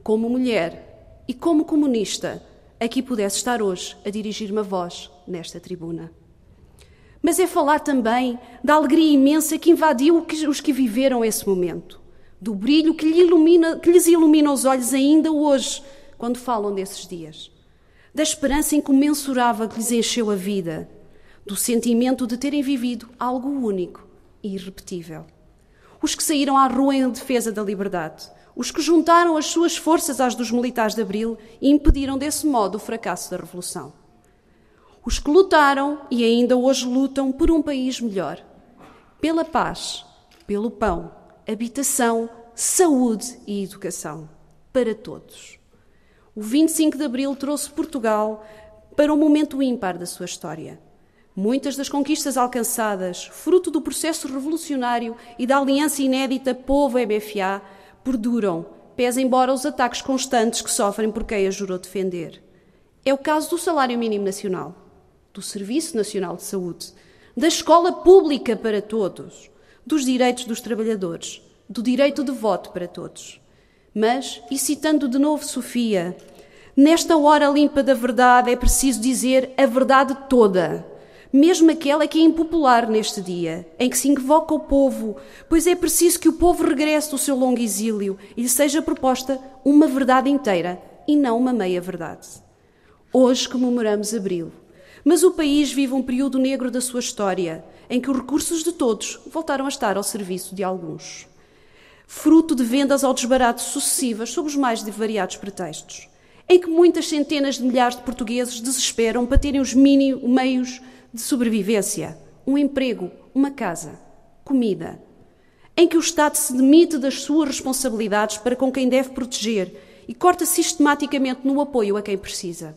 como mulher e como comunista, aqui pudesse estar hoje a dirigir-me a voz nesta tribuna. Mas é falar também da alegria imensa que invadiu os que viveram esse momento, do brilho que lhes ilumina os olhos ainda hoje, quando falam desses dias, da esperança incomensurável que lhes encheu a vida, do sentimento de terem vivido algo único e irrepetível. Os que saíram à rua em defesa da liberdade, os que juntaram as suas forças às dos militares de Abril e impediram desse modo o fracasso da Revolução. Os que lutaram e ainda hoje lutam por um país melhor, pela paz, pelo pão, habitação, saúde e educação, para todos. O 25 de Abril trouxe Portugal para um momento ímpar da sua história. Muitas das conquistas alcançadas, fruto do processo revolucionário e da aliança inédita povo-MFA, perduram, pese embora os ataques constantes que sofrem por quem a jurou defender. É o caso do salário mínimo nacional, do Serviço Nacional de Saúde, da escola pública para todos, dos direitos dos trabalhadores, do direito de voto para todos. Mas, e citando de novo Sofia, nesta hora limpa da verdade é preciso dizer a verdade toda, mesmo aquela que é impopular neste dia, em que se invoca o povo, pois é preciso que o povo regresse do seu longo exílio e lhe seja proposta uma verdade inteira e não uma meia-verdade. Hoje comemoramos Abril, mas o país vive um período negro da sua história, em que os recursos de todos voltaram a estar ao serviço de alguns. Fruto de vendas ao desbarato sucessivas sob os mais variados pretextos, em que muitas centenas de milhares de portugueses desesperam para terem os mínimos meios de sobrevivência, um emprego, uma casa, comida, em que o Estado se demite das suas responsabilidades para com quem deve proteger e corta sistematicamente no apoio a quem precisa,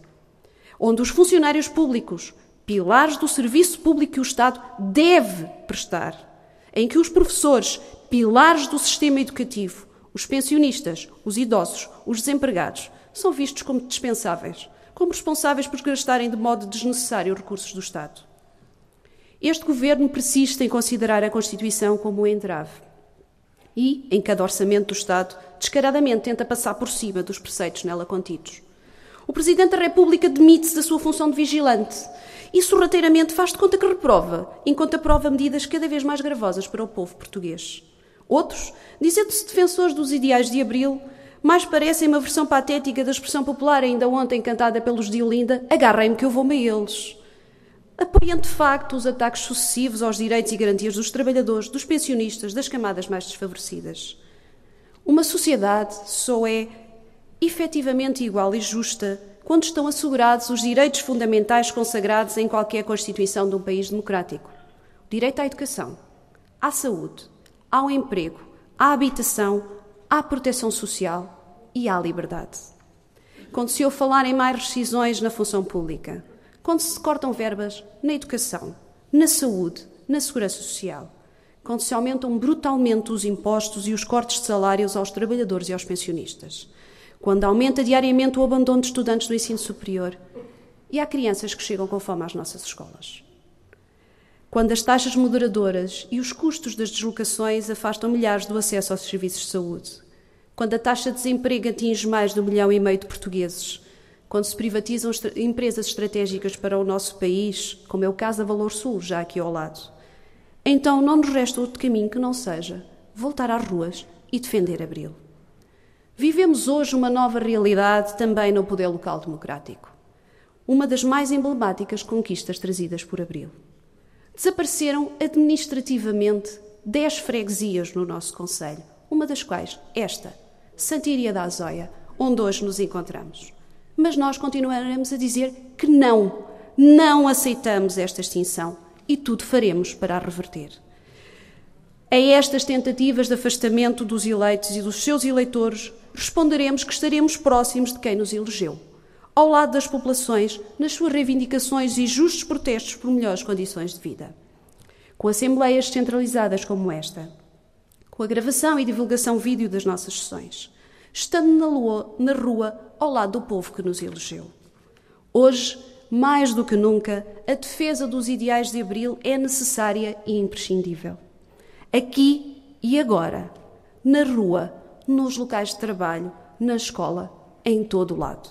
onde os funcionários públicos, pilares do serviço público que o Estado deve prestar, em que os professores, pilares do sistema educativo, os pensionistas, os idosos, os desempregados, são vistos como dispensáveis, como responsáveis por gastarem de modo desnecessário os recursos do Estado. Este Governo persiste em considerar a Constituição como um entrave e, em cada orçamento do Estado, descaradamente tenta passar por cima dos preceitos nela contidos. O Presidente da República demite-se da sua função de vigilante e sorrateiramente faz de conta que reprova, enquanto aprova medidas cada vez mais gravosas para o povo português. Outros, dizendo-se defensores dos ideais de Abril, mais parecem uma versão patética da expressão popular ainda ontem cantada pelos de Olinda: agarrem-me que eu vou-me a eles. Apoiando de facto os ataques sucessivos aos direitos e garantias dos trabalhadores, dos pensionistas, das camadas mais desfavorecidas. Uma sociedade só é efetivamente igual e justa quando estão assegurados os direitos fundamentais consagrados em qualquer Constituição de um país democrático. O direito à educação, à saúde, ao emprego, à habitação, à proteção social e à liberdade. Quando se ouve falar em mais rescisões na função pública, quando se cortam verbas na educação, na saúde, na segurança social, quando se aumentam brutalmente os impostos e os cortes de salários aos trabalhadores e aos pensionistas, quando aumenta diariamente o abandono de estudantes do ensino superior e há crianças que chegam com fome às nossas escolas. Quando as taxas moderadoras e os custos das deslocações afastam milhares do acesso aos serviços de saúde, quando a taxa de desemprego atinge mais de 1,5 milhão de portugueses, quando se privatizam empresas estratégicas para o nosso país, como é o caso da Valor Sul, já aqui ao lado, então não nos resta outro caminho que não seja voltar às ruas e defender Abril. Vivemos hoje uma nova realidade também no poder local democrático. Uma das mais emblemáticas conquistas trazidas por Abril. Desapareceram administrativamente 10 freguesias no nosso concelho, uma das quais esta, Santa Iria da Azóia, onde hoje nos encontramos. Mas nós continuaremos a dizer que não aceitamos esta extinção e tudo faremos para a reverter. A estas tentativas de afastamento dos eleitos e dos seus eleitores, responderemos que estaremos próximos de quem nos elegeu, ao lado das populações, nas suas reivindicações e justos protestos por melhores condições de vida. Com assembleias descentralizadas como esta, com a gravação e divulgação vídeo das nossas sessões, estando na rua ao lado do povo que nos elegeu. Hoje, mais do que nunca, a defesa dos ideais de Abril é necessária e imprescindível. Aqui e agora, na rua, nos locais de trabalho, na escola, em todo o lado.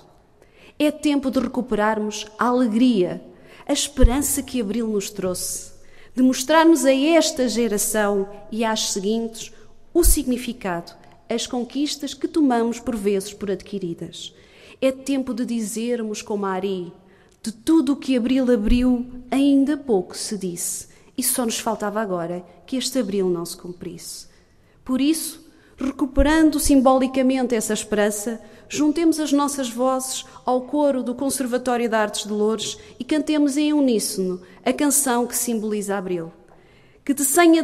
É tempo de recuperarmos a alegria, a esperança que Abril nos trouxe, de mostrarmos a esta geração e às seguintes o significado, as conquistas que tomamos por vezes por adquiridas. É tempo de dizermos como Ari, de tudo o que Abril abriu, ainda pouco se disse, e só nos faltava agora que este Abril não se cumprisse. Por isso, recuperando simbolicamente essa esperança, juntemos as nossas vozes ao coro do Conservatório de Artes de Loures e cantemos em uníssono a canção que simboliza Abril. Que de senha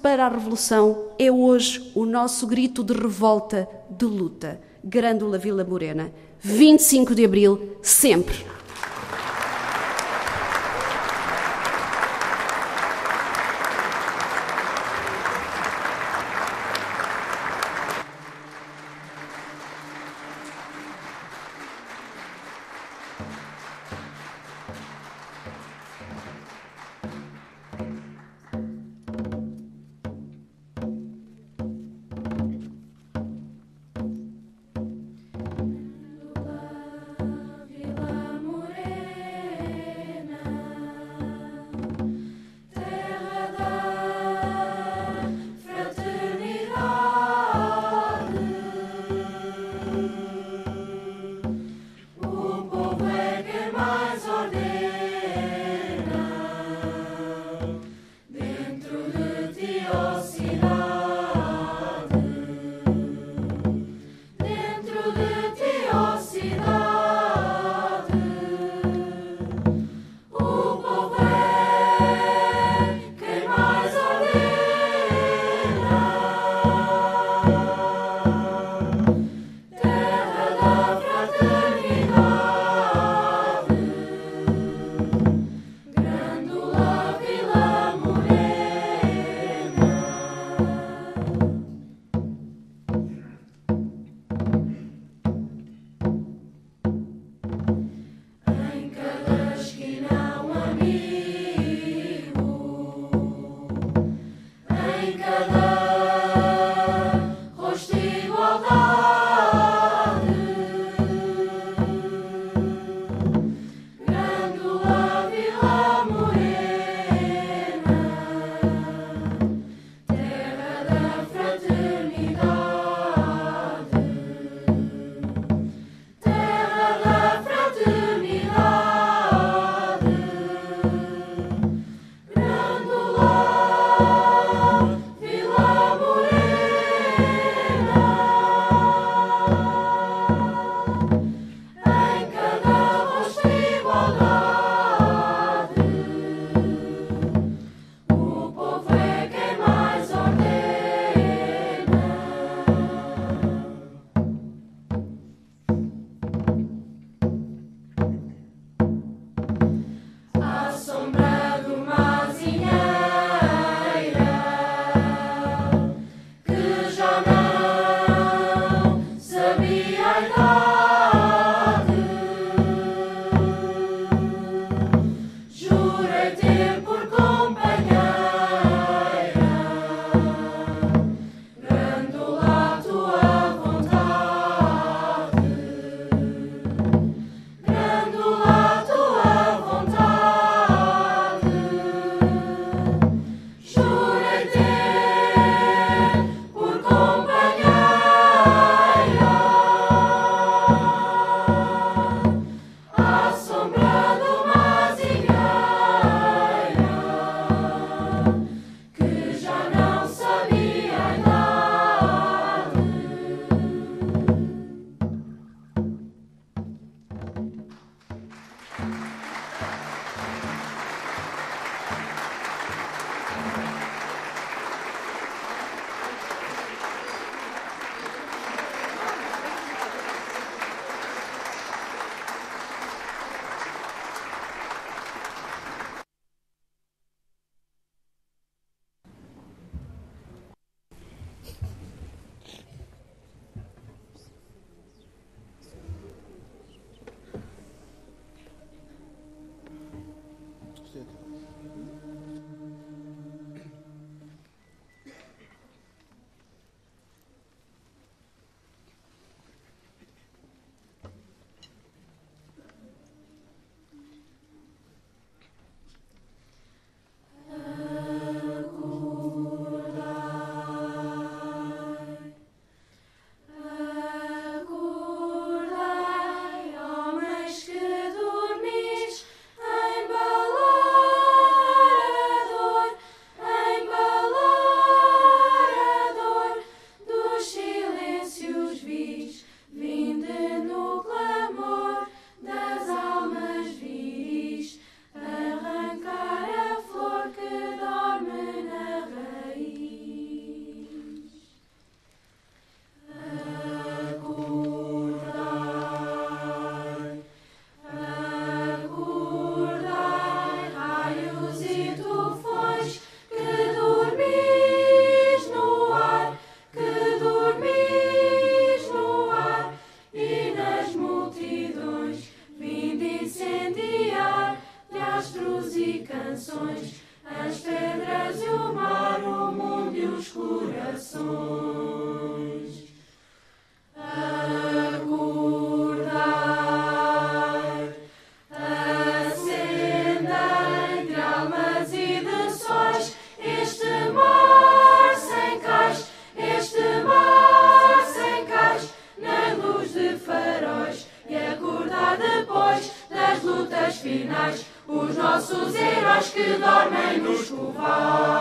para a revolução é hoje o nosso grito de revolta, de luta. Grândola Vila Morena, 25 de Abril, sempre. dormem nos covais.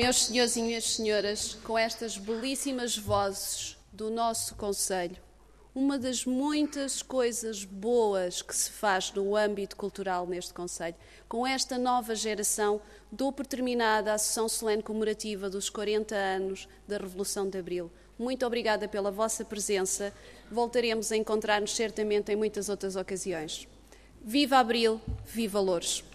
Meus senhores e minhas senhoras, com estas belíssimas vozes do nosso Conselho, uma das muitas coisas boas que se faz no âmbito cultural neste Conselho, com esta nova geração, dou por terminada a sessão solene comemorativa dos 40 anos da Revolução de Abril. Muito obrigada pela vossa presença. Voltaremos a encontrar-nos certamente em muitas outras ocasiões. Viva Abril, viva Loures!